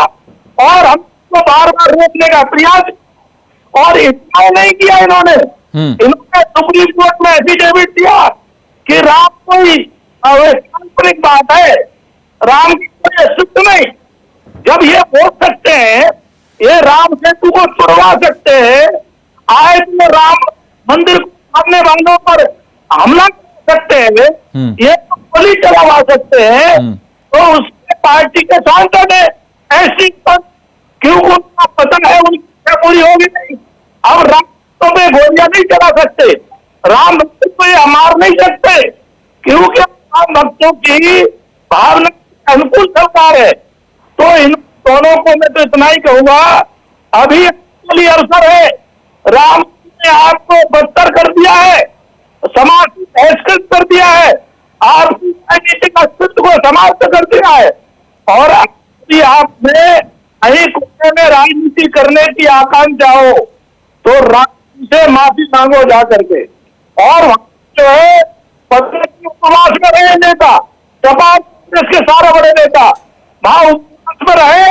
और हमको बार बार रोकने का प्रयास और इतना नहीं किया इन्होंने सुप्रीम कोर्ट में एफिडेविट दिया कि राम कोई काल्पनिक बात है, राम की कोई अस्तित्व नहीं। जब ये बोल सकते हैं, ये राम सेतु को तोड़वा सकते हैं, आए तो राम मंदिर को सामने वालों पर हमला कर सकते हैं, ये तो गोली चलावा सकते हैं, तो उसके पार्टी के सांसद है ऐसी क्योंकि उनका पता है उनकी पूरी होगी नहीं। अब राम में गोलियां नहीं चला सकते, राम भक्तों को ये मार नहीं सकते, क्योंकि राम भक्तों की भावना अनुकूल सरकार है। तो इन दोनों को मैं तो इतना ही कहूंगा, अभी अवसर है, राम ने आपको बदतर कर दिया है, समाज को बहिष्कृत कर दिया है, आपकी राजनीतिक अस्तित्व को समाप्त कर दिया है और अभी आपने कहीं कोने में राजनीति करने की आकांक्षा हो तो राम से माफी मांगो जा करके। और जो है उपवास में रहे नेता, सपा के सारे बड़े नेता वहां उपवास में रहे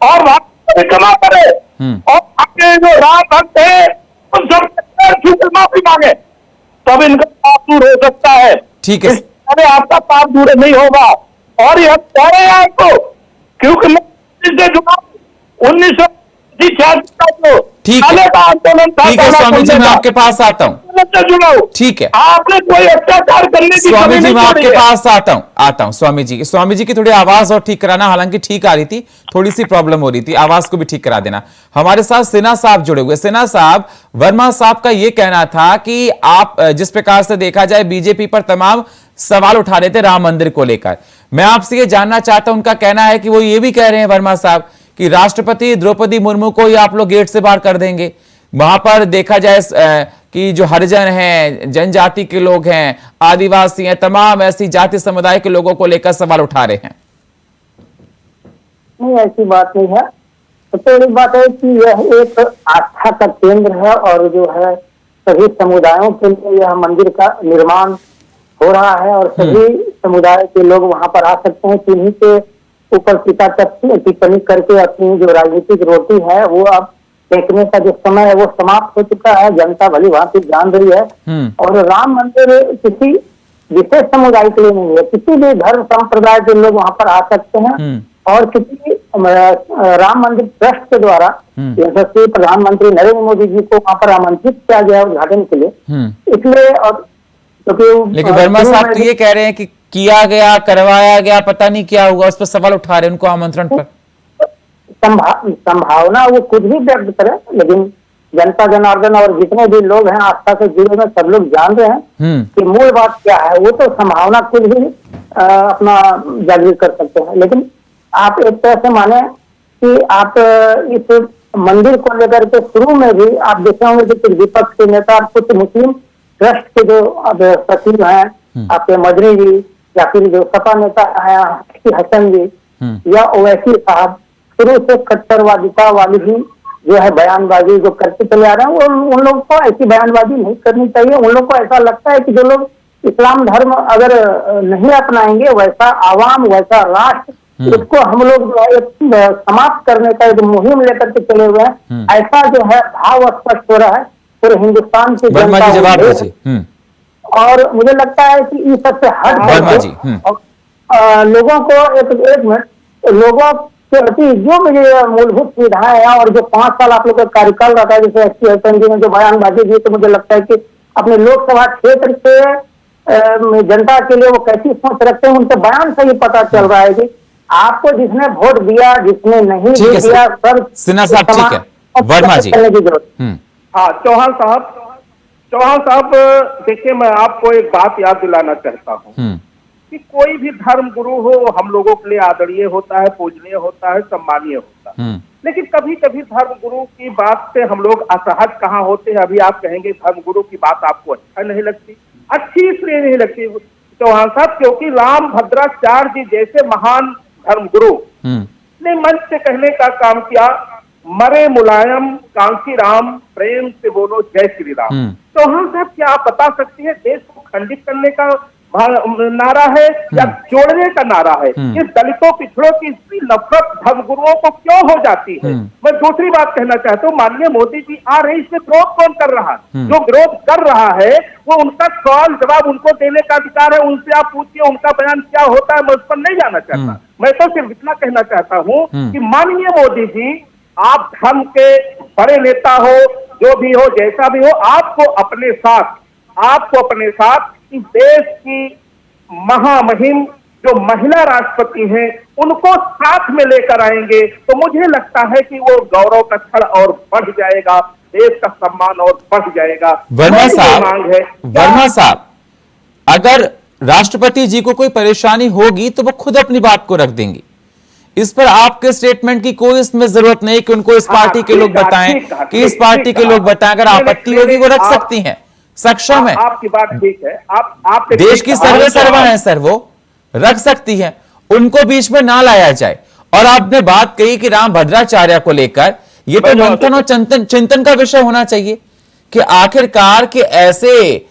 और वहां परिक्रमा करे और आपके जो राम भक्त है उन सब माफी मांगे, तब इनका पाप दूर हो सकता है। ठीक है, अरे आपका पाप दूर नहीं होगा। और यह कह रहे हैं आपको, क्योंकि मैं से जुड़ा 1986 का जो आंदोलन था, ठीक है स्वामी जी, मैं आपके पास आता हूँ। ठीक है, आपने कोई अत्याचार करने की स्वामी जी मैं आपके पास आता हूँ स्वामी जी की थोड़ी आवाज और ठीक कराना, हालांकि ठीक आ रही थी, थोड़ी सी प्रॉब्लम हो रही थी, आवाज को भी ठीक करा देना। हमारे साथ सिन्हा साहब जुड़े हुए। सिन्हा साहब, वर्मा साहब का यह कहना था कि आप जिस प्रकार से देखा जाए बीजेपी पर तमाम सवाल उठा रहे थे राम मंदिर को लेकर, मैं आपसे ये जानना चाहता हूं, उनका कहना है कि वो ये भी कह रहे हैं वर्मा साहब कि राष्ट्रपति द्रौपदी मुर्मू को ही आप लोग गेट से बाहर कर देंगे। वहां पर देखा जाए कि जो हरिजन हैं, जनजाति के लोग हैं, आदिवासी हैं, तमाम ऐसी जाति समुदाय के लोगों को लेकर सवाल उठा रहे हैं। नहीं, ऐसी बात नहीं है। सबसे बड़ी बात है कि यह एक आस्था का केंद्र है और जो है सभी समुदायों के लिए यह मंदिर का निर्माण हो रहा है और सभी समुदाय के लोग वहां पर आ सकते हैं। किन्हीं के ऊपर टिप्पणी करके अपनी जो राजनीतिक रोटी है वो अब फेंकने का जो समय है वो समाप्त हो चुका है। जनता भली भांति जान रही है और राम मंदिर किसी विशेष समुदाय के लिए नहीं है, किसी भी धर्म संप्रदाय के लोग वहां पर आ सकते हैं और किसी राम मंदिर ट्रस्ट के द्वारा यशस्वी प्रधानमंत्री नरेंद्र मोदी जी को वहां पर आमंत्रित किया गया उद्घाटन के लिए। इसलिए और लेकिन वर्मा साहब तो ये कह रहे हैं कि किया गया, करवाया गया, पता नहीं क्या होगा, उस पर सवाल उठा रहे हैं उनको आमंत्रण पर। संभावना वो कुछ भी व्यक्त करे, लेकिन जनता जनार्दन और जितने भी लोग हैं आस्था से जुड़े हुए सब लोग जान रहे हैं कि मूल बात क्या है। वो तो संभावना खुद ही अपना जागृत कर सकते हैं, लेकिन आप एक तरह से माने कि आप इस मंदिर को लेकर के शुरू में भी आप देखे होंगे कि कुछ विपक्ष के नेता, कुछ मुस्लिम ट्रस्ट के जो अब सचिव हैं आपके मदनी जी, या फिर जो सपा नेता है हसन जी या ओवैसी साहब, शुरू से कट्टरवादिता वाली ही जो है बयानबाजी जो करते चले आ रहे हैं, वो उन लोगों को ऐसी बयानबाजी नहीं करनी चाहिए। उन लोगों को ऐसा लगता है कि जो लोग इस्लाम धर्म अगर नहीं अपनाएंगे, वैसा आवाम, वैसा राष्ट्र, इसको हम लोग समाप्त करने का एक मुहिम लेकर के चले हुए हैं, ऐसा जो है भाव स्पष्ट हो रहा है पूरे हिंदुस्तान की जनता। और मुझे लगता है कि इन सबसे हट लोगों को एक मिनट, लोगों के प्रति जो भी मूलभूत सुविधाएं हैं और जो 5 साल आप लोग का कार्यकाल रहा था, जैसे एसपी हसन जी ने जो बयानबाजी दी, तो मुझे लगता है कि अपने लोकसभा क्षेत्र के जनता के लिए वो कैसी सोच रखते हैं, उनके बयान से ही पता चल रहा है कि आपको जिसने वोट दिया, जिसने नहीं दिया, सब सिन्हा साहब ठीक है। वर्मा जी हाँ, चौहान साहब देखिए, मैं आपको एक बात याद दिलाना चाहता हूँ कि कोई भी धर्म गुरु हो हम लोगों के लिए आदरणीय होता है, पूजनीय होता है, सम्मानीय होता है, लेकिन कभी कभी धर्म गुरु की बात से हम लोग असहज कहाँ होते हैं। अभी आप कहेंगे धर्म गुरु की बात आपको अच्छा नहीं लगती, अच्छी इसलिए नहीं लगती चौहान साहब क्योंकि राम भद्राचार्य जी जैसे महान धर्म गुरु ने मंच से कहने का काम किया, मरे मुलायम कांसी राम, प्रेम से बोलो जय श्री राम। चौहान साहब क्या आप बता सकती है देश को खंडित करने का नारा है या जोड़ने का नारा है? इस दलितों पिछड़ों की इतनी नफरत धर्मगुरुओं को क्यों हो जाती है? मैं दूसरी बात कहना चाहता हूँ, माननीय मोदी जी आ रहे, इसमें विरोध कौन कर रहा है? जो विरोध कर रहा है वो उनका सवाल जवाब उनको देने का अधिकार है, उनसे आप पूछिए उनका बयान क्या होता है, मैं उस पर नहीं जाना चाहता। मैं तो सिर्फ इतना कहना चाहता हूँ कि माननीय मोदी जी, आप धर्म के बड़े नेता हो, जो भी हो, जैसा भी हो, आपको अपने साथ इस देश की महामहिम जो महिला राष्ट्रपति हैं उनको साथ में लेकर आएंगे तो मुझे लगता है कि वो गौरव का क्षण और बढ़ जाएगा, देश का सम्मान और बढ़ जाएगा। वर्मा साहब, अगर राष्ट्रपति जी को कोई परेशानी होगी तो वो खुद अपनी बात को रख देंगी, इस पर आपके स्टेटमेंट की कोई इसमें जरूरत नहीं कि उनको इस पार्टी के लोग बताएं कि इस पार्टी के लोग बताएं। अगर आपत्ति होगी वो रख सकती हैं, सक्षम है। आपकी बात ठीक है, आप देश की सर्वा है सर, वो रख सकती है, उनको बीच में ना लाया जाए। और आपने बात कही कि राम भद्राचार्य को लेकर ये तो मंथन और चिंतन का विषय होना चाहिए कि आखिरकार के ऐसे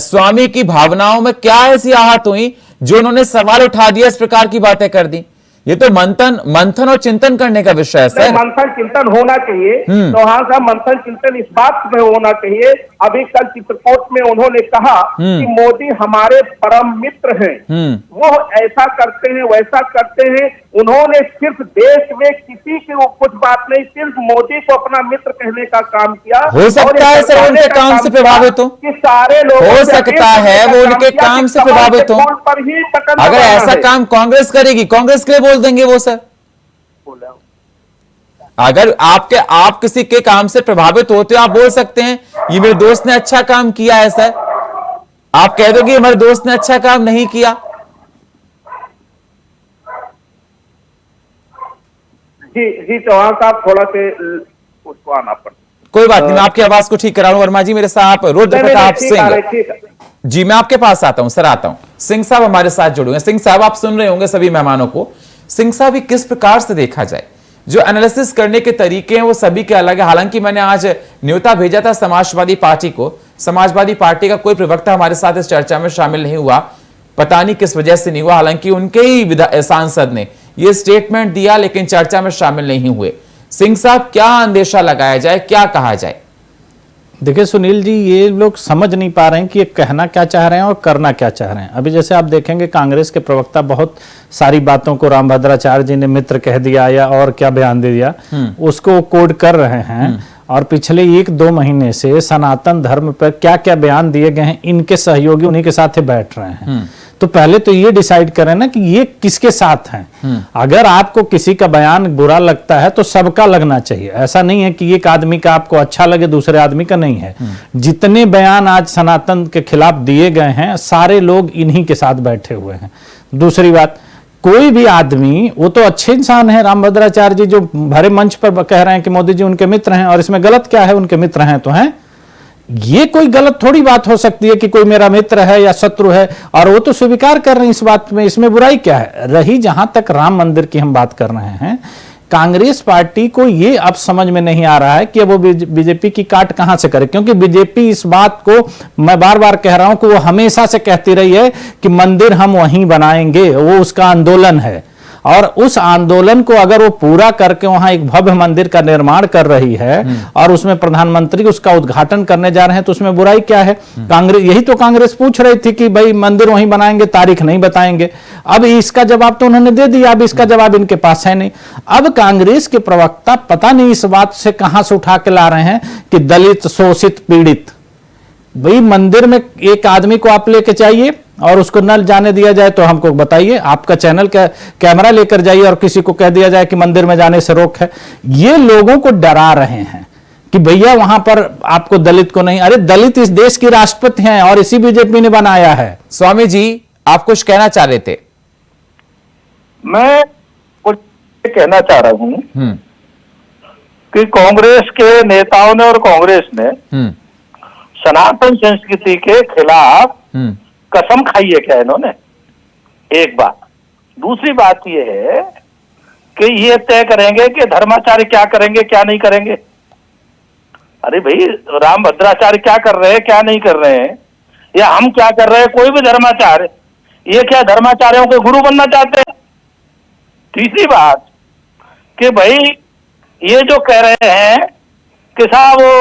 स्वामी की भावनाओं में क्या ऐसी आहत हुई जो उन्होंने सवाल उठा दिया, इस प्रकार की बातें कर दी। ये तो मंथन और चिंतन करने का विषय है सर। मंथन चिंतन होना चाहिए। तो हाँ साहब, मंथन चिंतन इस बात में होना चाहिए। अभी कल चित्रकूट में उन्होंने कहा कि मोदी हमारे परम मित्र हैं, वो ऐसा करते हैं वैसा करते हैं। उन्होंने सिर्फ देश में किसी की कुछ बात नहीं, सिर्फ मोदी को अपना मित्र कहने का काम किया। हो सकता है सर उनके काम से प्रभावित हो, कि सारे लोग हो सकता है वो उनके काम से प्रभावित हो। अगर ऐसा काम कांग्रेस करेगी, कांग्रेस के लिए बोल देंगे वो सर। अगर आप किसी के काम से प्रभावित होते हो, आप बोल सकते हैं ये मेरे दोस्त ने अच्छा काम किया है सर। आप कह दोगे हमारे दोस्त ने अच्छा काम नहीं किया। जी चौहान साहब, थोड़ा से उसको आना पड़ता। कोई बात नहीं, मैं आपकी आवाज को ठीक करा रहा हूं। वर्मा जी मेरे साथ रुद्र प्रताप सिंह जी, मैं आपके पास आता हूं सर, आता हूं। सिंह साहब हमारे साथ जुड़े हैं। सिंह साहब, आप सुन रहे होंगे सभी मेहमानों को। सिंह साहब, किस प्रकार से देखा जाए, जो एनालिसिस करने के तरीके हैं वो सभी के अलग है। हालांकि मैंने आज न्योता भेजा था समाजवादी पार्टी को, समाजवादी पार्टी का कोई प्रवक्ता हमारे साथ इस चर्चा में शामिल नहीं हुआ, पता नहीं किस वजह से नहीं हुआ। हालांकि उनके ही सांसद ने ये स्टेटमेंट दिया लेकिन चर्चा में शामिल नहीं हुए। सिंह साहब, क्या अंदेशा लगाया जाए, क्या कहा जाए? देखिए सुनील जी, ये लोग समझ नहीं पा रहे हैं कि ये कहना क्या चाह रहे हैं और करना क्या चाह रहे हैं। अभी जैसे आप देखेंगे कांग्रेस के प्रवक्ता बहुत सारी बातों को राम भद्राचार्य जी ने मित्र कह दिया या और क्या बयान दे दिया, उसको कोड कर रहे हैं। और पिछले 1-2 महीने से सनातन धर्म पर क्या क्या बयान दिए गए हैं, इनके सहयोगी उन्हीं के साथ बैठ रहे हैं। तो पहले तो ये डिसाइड करें ना कि ये किसके साथ हैं। अगर आपको किसी का बयान बुरा लगता है तो सबका लगना चाहिए, ऐसा नहीं है कि एक आदमी का आपको अच्छा लगे दूसरे आदमी का नहीं है। जितने बयान आज सनातन के खिलाफ दिए गए हैं सारे लोग इन्हीं के साथ बैठे हुए हैं। दूसरी बात, कोई भी आदमी, वो तो अच्छे इंसान है, रामभद्राचार्य जी जो भरे मंच पर कह रहे हैं कि मोदी जी उनके मित्र हैं, और इसमें गलत क्या है, उनके मित्र हैं तो हैं। ये कोई गलत थोड़ी बात हो सकती है कि कोई मेरा मित्र है या शत्रु है, और वो तो स्वीकार कर रहे हैं इस बात में, इसमें बुराई क्या है। रही जहां तक राम मंदिर की हम बात कर रहे हैं, कांग्रेस पार्टी को ये अब समझ में नहीं आ रहा है कि अब वो बीजेपी की काट कहां से करे, क्योंकि बीजेपी इस बात को मैं बार बार कह रहा हूं कि वो हमेशा से कहती रही है कि मंदिर हम वहीं बनाएंगे, वो उसका आंदोलन है। और उस आंदोलन को अगर वो पूरा करके वहां एक भव्य मंदिर का निर्माण कर रही है और उसमें प्रधानमंत्री उसका उद्घाटन करने जा रहे हैं, तो उसमें बुराई क्या है। कांग्रेस, यही तो कांग्रेस पूछ रही थी कि भाई मंदिर वहीं बनाएंगे, तारीख नहीं बताएंगे। अब इसका जवाब तो उन्होंने दे दिया, अब इसका जवाब इनके पास है नहीं। अब कांग्रेस के प्रवक्ता पता नहीं इस बात से कहां से उठा के ला रहे हैं कि दलित, शोषित, पीड़ित। भाई मंदिर में एक आदमी को आप लेके चाहिए और उसको न जाने दिया जाए तो हमको बताइए, आपका चैनल का कैमरा लेकर जाइए और किसी को कह दिया जाए कि मंदिर में जाने से रोक है। ये लोगों को डरा रहे हैं कि भैया वहां पर आपको दलित को नहीं। अरे दलित इस देश की राष्ट्रपति हैं और इसी बीजेपी ने बनाया है। स्वामी जी, आप कुछ कहना चाह रहे थे? मैं कुछ कहना चाह रहा हूं कि कांग्रेस के नेताओं ने और कांग्रेस ने सनातन संस्कृति के खिलाफ कसम खाई है क्या इन्होंने? एक बात। दूसरी बात यह है कि ये तय करेंगे कि धर्माचार्य क्या करेंगे क्या नहीं करेंगे। अरे भाई, रामभद्राचार्य क्या कर रहे हैं क्या नहीं कर रहे हैं, या हम क्या कर रहे हैं, कोई भी धर्माचार्य, ये क्या धर्माचार्यों के गुरु बनना चाहते हैं? तीसरी बात कि भाई ये जो कह रहे हैं कि साहब वो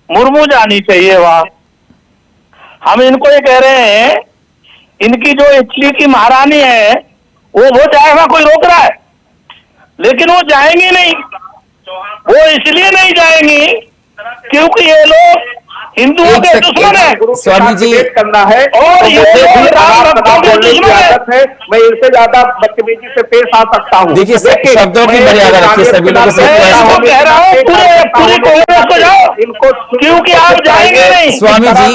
मुर्मू जानी चाहिए वहां, हम इनको ये कह रहे हैं इनकी जो इटली की महारानी है वो जाए, वहां कोई रोक रहा है, लेकिन वो जाएंगी नहीं। वो इसलिए नहीं जाएंगी क्योंकि ये लोग हिंदुओं के दुश्मन है। स्वामी जी, करना है और ये है, मैं इनसे ज्यादा बदतमीजी से पेश आ सकता हूँ। देखिए, शब्दों की मर्यादा रखिए, सभी लोगों से कह रहा हूँ पूरी कांग्रेस को जाओ, इनको क्योंकि आप जाएंगे नहीं। स्वामी जी,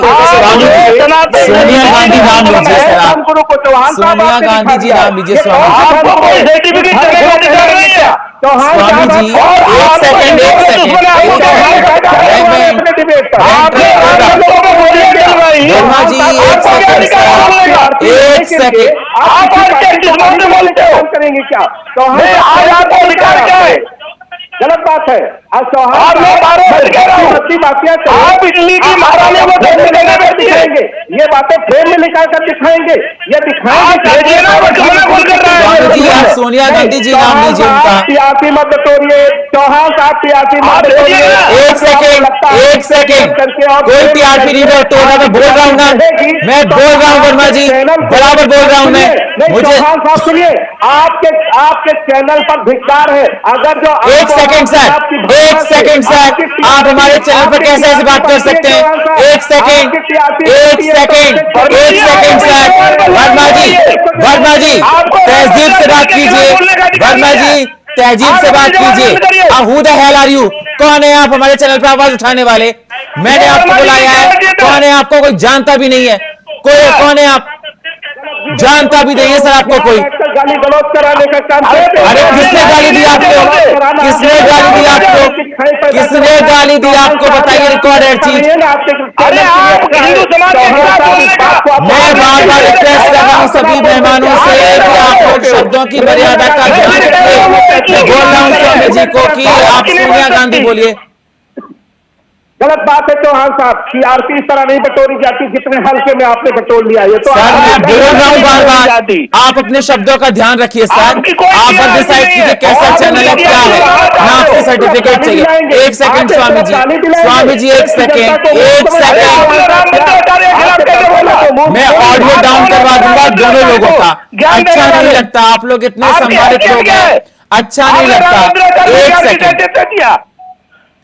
सोनिया गांधी नाम लीजिए सर, आप सोनिया गांधी जी नाम लीजिए। आपको कोई सर्टिफिकेट देने का अधिकार नहीं है। स्वामी जी, एक सेकंड, वर्मा जी, एक सेकंड, आप बोलते हो करेंगे क्या? आज आपको अधिकार क्या है? गलत बात है। आज चौहान आप इटली की महारानी को दिखाएंगे, ये बातें फ्रेम में निकाल कर दिखाएंगे, ये दिखाएंगे। स्वामी जी, आप सोनिया गांधी जी नाम लीजिए उनका। सियासी मत तोड़िए, चौहान साहब सियासी मत तोड़िए। एक सेकंड, कोई टीआरपी नहीं तोड़ना, मैं बोल रहा हूँ ना, मैं बोल रहा हूँ वर्मा जी, बराबर बोल रहा हूँ मैं। मुझे चौहान साहब सुनिए, आपके चैनल पर धिक्कार है। अगर जो एक सेकंड सर, आप हमारे चैनल पर कैसे ऐसी बात कर सकते हैं? एक सेकंड सर, वर्मा जी तहजीब से बात कीजिए। वर्मा जी, तहजीब से बात कीजिए। Who the hell are you? कौन है आप हमारे चैनल पर आवाज उठाने वाले? मैंने आपको बुलाया है, कौन है? आपको कोई जानता भी नहीं है, कोई कौन है आप? जानता भी नहीं है सर आपको कोई। गाली गलौज कराने का काम। अरे किसने गाली दी आपको? किसने गाली दी आपको? किसने गाली दी आपको? बताइए, रिकॉर्डेड चीज। अरे आप हिंदू समाज के खिलाफ बोलने का मैं बार बार रिक्वेस्ट कर रहा हूँ सभी मेहमानों से कि आप लोग शब्दों की मर्यादा का ध्यान रखिए। मैं बोल रहा हूँ स्वामी जी को कि आप सोनिया गांधी बोलिए। गलत बात है चौहान साहब, सीआरपी इस तरह नहीं बटोरी जाती जितने हल्के में आपने बटोर लिया। ये तो सर मैं बोल रहा हूँ बार बार, आप अपने शब्दों का ध्यान रखिए सर। आप डिसाइड कीजिए कैसा चैनल है, क्या है, ना आपसे सर्टिफिकेट चाहिए। एक सेकंड स्वामी जी, एक सेकंड। मैं ऑडियो डाउन करवा दूंगा दोनों लोगों का। अच्छा नहीं लगता, आप लोग इतने सम्मानित लोग हैं, अच्छा नहीं लगता।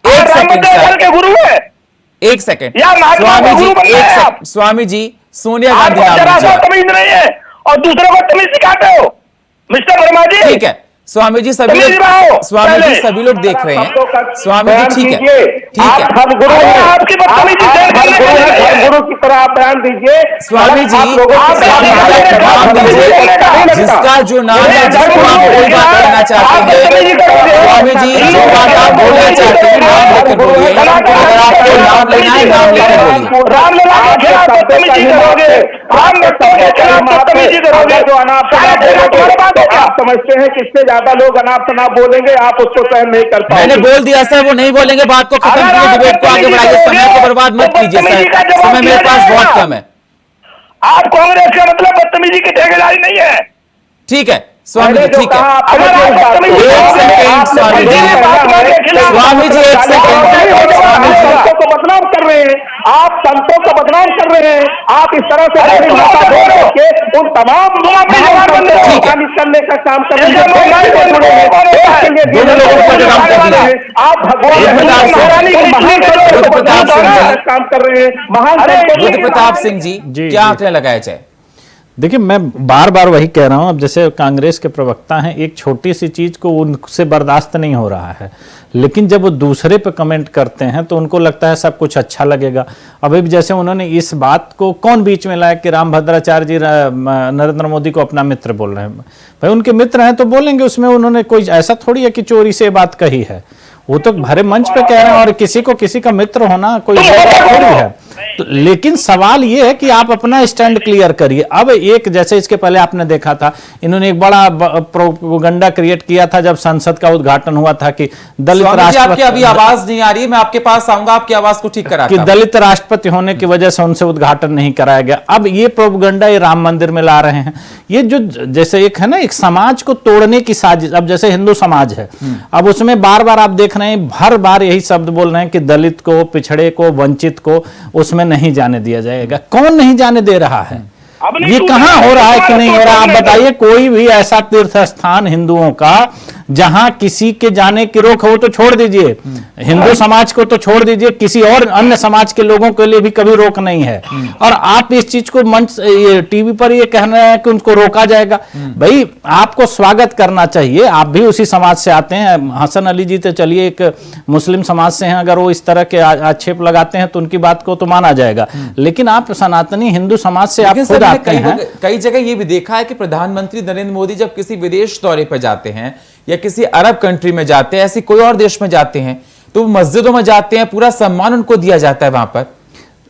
एक सेकंड के गुरु है। एक सेकंड स्वामी जी, सोनिया गांधी आपको नाम जरा सा लीजिए। तमीज नहीं है और दूसरों को तमीज सिखाते हो मिस्टर वर्मा जी। ठीक है स्वामी जी, सभी तमीज रहो लोग, स्वामी जी पहले। सभी लोग देख रहे हैं। स्वामी जी ठीक है, ठीक आप है हम गुरु हैं, आपकी बदतमीजी आप सहन हम करने गुरु के हैं, लिए हम गुरु की तरह आप बयान दीजिए। स्वामी जी, आप लोगों आप की स्वामी जी बदतमीजी एक नाम करोगे, लीजिए बदतमीजी जिसका जो नाम है, करोगे। जिसको आप बोलबा करना चाहते हैं। बदतमीजी करोगे। स्वामी जी जो बात आप बोलना चाहते हैं नाम लेकर बोलिए, अगर आपको नाम लेना है नाम लेकर बोलिए। रामलला के खिलाफ बदतमीजी करोगे, राम भक्तों के खिलाफ बदतमीजी करोगे। जो अनाप शनाप तुम्हारे बात हो क्या? आप समझते हैं कि इससे ज्यादा लोग अनाप शनाप बोलेंगे, आप उसको सहन नहीं कर मैंने पाएंगे। बोल दिया सर, वो नहीं बोलेंगे, बात को खत्म अगर कीजिए, आप डिबेट को आगे बदतमीजी बढ़ाइए, समय करोगे, को बर्बाद मत तो कीजिए बदतमीजी का सर, जवाब समय मेरे दिया पास बहुत जाएगा। कम है। आप कांग्रेस का मतलब बदतमीजी की ठेकेदारी नहीं है। ठीक है स्वामी जी, मैंने जो ठीक है। कहा आप अगर आप बदतमीजी एक करोगे, सेकंड आपने स्वामी जी, पहले महात्मा के खिलाफ स्वामी जी एक सेकंड, स्वामी जी संतों को बदनाम कर रहे हैं, आप संतों को बदनाम कर रहे हैं। आप इस तरह से अरे अपनी तुम भाषा तो बोल बोलो। के उन तमाम तुम अपनी जबान बंद करो। ठीक है। खारिज करने का काम कर रहे जैसे हैं। मोहम्मद देश को के लिए कौन होता है? देश के लिए दोनों लोगों को बदनाम कर दिया। आप भगवान बुद्ध प्रताप सिंह, महारानी की महान इतनी संतों बुद्ध को प्रताप बदनाम सिंह करने जी। का काम कर रहे हैं। महान अरे संतों बुद्ध को प्रताप सिंह जी जी, क्या जी। आंकड़े लगाए जाए? देखिए मैं बार बार वही कह रहा हूं, अब जैसे कांग्रेस के प्रवक्ता हैं, एक छोटी सी चीज को उनसे बर्दाश्त नहीं हो रहा है, लेकिन जब वो दूसरे पे कमेंट करते हैं तो उनको लगता है सब कुछ अच्छा लगेगा। अभी भी जैसे उन्होंने इस बात को कौन बीच में लाया कि रामभद्राचार्य जी नरेंद्र मोदी को अपना मित्र बोल रहे हैं। भाई उनके मित्र हैं तो बोलेंगे, उसमें उन्होंने कोई ऐसा थोड़ी है कि चोरी से बात कही है, वो तो भरे मंच पे कह रहे हैं और किसी को किसी का मित्र होना कोई थोड़ी है। तो लेकिन सवाल ये है कि आप अपना स्टैंड क्लियर करिए। अब एक जैसे इसके पहले आपने देखा था, इन्होंने एक बड़ा प्रोपेगेंडा क्रिएट किया था जब संसद का उद्घाटन हुआ था कि दलित स्वामी जी आपकी अभी राष्ट्रपति, आवाज नहीं आ रही है, मैं आपके पास आऊंगा, आपकी आवाज को ठीक कराता कि हूं। दलित राष्ट्रपति होने की वजह से उनसे उद्घाटन नहीं कराया गया। अब ये प्रोपेगेंडा ये राम मंदिर में ला रहे हैं। ये जो जैसे एक है ना, एक समाज को तोड़ने की साजिश, अब जैसे हिंदू समाज है, अब उसमें बार बार आप देख रहे हैं, हर बार यही शब्द बोल रहे हैं कि दलित को, पिछड़े को, वंचित को उसमें नहीं जाने दिया जाएगा। कौन नहीं जाने दे रहा है? ये कहां हो रहा है कि नहीं हो रहा? आप बताइए, कोई भी ऐसा तीर्थ स्थान हिंदुओं का जहां किसी के जाने की रोक हो तो छोड़ दीजिए, हिंदू समाज को तो छोड़ दीजिए, किसी और अन्य समाज के लोगों के लिए भी कभी रोक नहीं है। और आप इस चीज को मंच टीवी पर ये कह रहे हैं कि उनको रोका जाएगा। भाई आपको स्वागत करना चाहिए, आप भी उसी समाज से आते हैं। हसन अली जी तो चलिए एक मुस्लिम समाज से हैं, अगर वो इस तरह के आक्षेप लगाते हैं तो उनकी बात को तो माना जाएगा, लेकिन आप सनातनी हिंदू समाज से आप खुद आते हैं। कई जगह ये भी देखा है कि प्रधानमंत्री नरेंद्र मोदी जब किसी विदेश दौरे पर जाते हैं या किसी अरब कंट्री में जाते हैं, ऐसी कोई और देश में जाते हैं, तो वो मस्जिदों में जाते हैं, पूरा सम्मान उनको दिया जाता है वहां पर।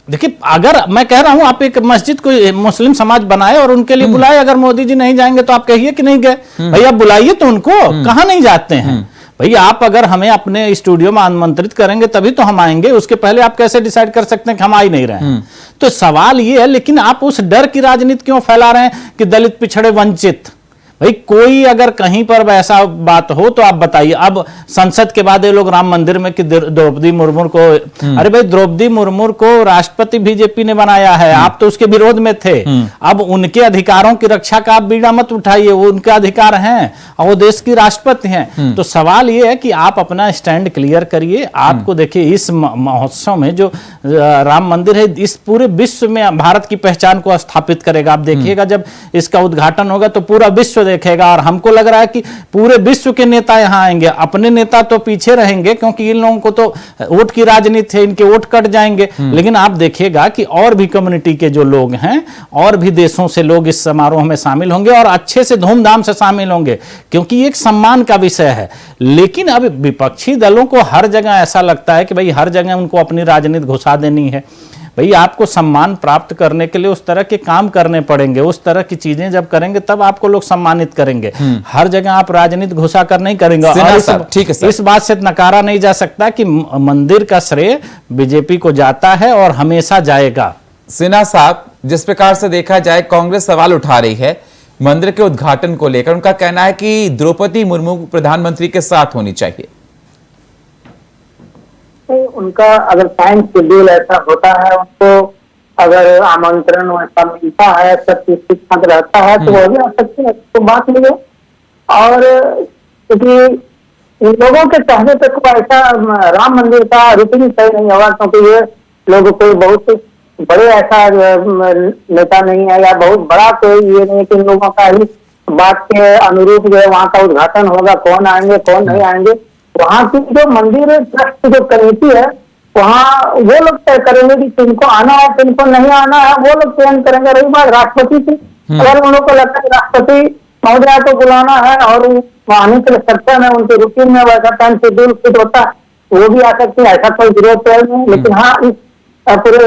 देखिए, अगर मैं कह रहा हूं आप एक मस्जिद को मुस्लिम समाज बनाए और उनके लिए बुलाए, अगर मोदी जी नहीं जाएंगे तो आप कहिए कि नहीं गए। भैया बुलाइए तो उनको, कहां नहीं जाते हैं भैया। आप अगर हमें अपने स्टूडियो में आमंत्रित करेंगे तभी तो हम आएंगे, उसके पहले आप कैसे डिसाइड कर सकते हैं कि हम आ ही नहीं रहे हैं? तो सवाल ये है, लेकिन आप उस डर की राजनीति क्यों फैला रहे हैं कि दलित, पिछड़े, वंचित? भाई कोई अगर कहीं पर ऐसा बात हो तो आप बताइए। अब संसद के बाद ये लोग राम मंदिर में कि द्रौपदी मुर्मू को, अरे भाई द्रौपदी मुर्मू को राष्ट्रपति बीजेपी ने बनाया है, आप तो उसके विरोध में थे। अब उनके अधिकारों की रक्षा का आप बीड़ा मत उठाइए, वो उनके अधिकार हैं और वो देश की राष्ट्रपति हैं। तो सवाल ये है कि आप अपना स्टैंड क्लियर करिए। आपको देखिए इस महोत्सव में जो राम मंदिर है, इस पूरे विश्व में भारत की पहचान को स्थापित करेगा। आप देखिएगा जब इसका उद्घाटन होगा तो पूरा विश्व देखेगा, और हमको लग रहा है कि पूरे विश्व के नेता यहां आएंगे। अपने नेता तो पीछे रहेंगे क्योंकि इन लोगों को तो वोट की राजनीति है, इनके वोट कट जाएंगे। लेकिन आप देखिएगा कि और भी कम्युनिटी के जो लोग हैं, और भी देशों से लोग इस समारोह में शामिल होंगे और अच्छे से धूमधाम से शामिल होंगे, क्योंकि एक सम्मान का विषय है। लेकिन अब विपक्षी दलों को हर जगह ऐसा लगता है कि भाई हर जगह उनको अपनी राजनीति घुसा देनी है। भाई आपको सम्मान प्राप्त करने के लिए उस तरह के काम करने पड़ेंगे, उस तरह की चीजें जब करेंगे तब आपको लोग सम्मानित करेंगे। हर जगह आप राजनीति घुसा कर नहीं करेंगे। और इस बात से नकारा नहीं जा सकता कि मंदिर का श्रेय बीजेपी को जाता है और हमेशा जाएगा। सिन्हा साहब, जिस प्रकार से देखा जाए कांग्रेस सवाल उठा रही है मंदिर के उद्घाटन को लेकर, उनका कहना है कि द्रौपदी मुर्मू प्रधानमंत्री के साथ होनी चाहिए। तो उनका अगर टाइम शेड्यूल ऐसा होता है, उनको अगर आमंत्रण ऐसा मिलता है, सब चीज ठीक ठाक रहता है तो वो भी आ सकते हैं, तो बात नहीं है। और क्योंकि इन लोगों के कहने पे कोई ऐसा राम मंदिर का रूटीन सही नहीं होगा, क्योंकि ये लोगों को बहुत बड़े ऐसा नेता नहीं है या बहुत बड़ा कोई ये नहीं कि इन लोगों का ही बात के अनुरूप जो है वहाँ का उद्घाटन होगा, कौन आएंगे कौन नहीं आएंगे। वहाँ की जो मंदिर ट्रस्ट जो कमेटी है वहाँ वो लोग तय करेंगे कि किनको आना है किनको नहीं आना है, वो लोग चयन करेंगे। रही बात राष्ट्रपति की, अगर उन लोग को लगता है राष्ट्रपति महोदया को बुलाना है और आने के लिए सक्षम है, उनके रूटीन में वैसा टाइम शेड्यूल फिट होता है, वो भी आ सकते हैं, ऐसा कोई विरोध नहीं। लेकिन हाँ, इस पूरे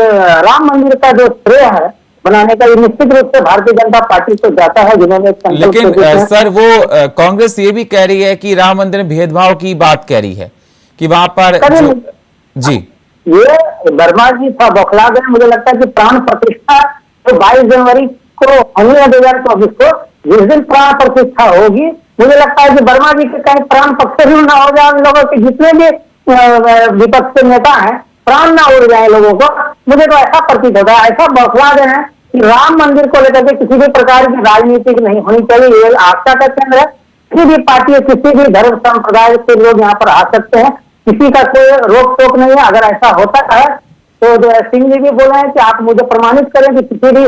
राम मंदिर का जो श्रेय है बनाने का, ये निश्चित रूप से भारतीय जनता पार्टी को जाता है, जिन्होंने। लेकिन सर वो कांग्रेस ये भी कह रही है कि राम मंदिर में भेदभाव की बात कह रही है कि वहां पर जी ये वर्मा जी था बौखला गए। मुझे लगता है कि प्राण प्रतिष्ठा तो 22 जनवरी को होनी है 2024 को, जिस दिन प्राण प्रतिष्ठा होगी, मुझे लगता है कि वर्मा जी के कहीं प्राण पक्षी न हो जाए, उन लोगों के जितने भी विपक्ष के नेता हैं प्राण ना उड़ जाए लोगों को। मुझे तो ऐसा प्रतीत होता है, ऐसा बौखला गए हैं कि राम मंदिर को लेकर के किसी भी प्रकार की राजनीति नहीं होनी चाहिए। ये आस्था का केंद्र है, किसी भी पार्टी किसी भी धर्म संप्रदाय के लोग यहाँ पर आ सकते हैं, किसी का कोई रोक टोक नहीं है। अगर ऐसा होता है तो जो सिंह जी भी बोले हैं कि आप मुझे प्रमाणित करें कि किसी भी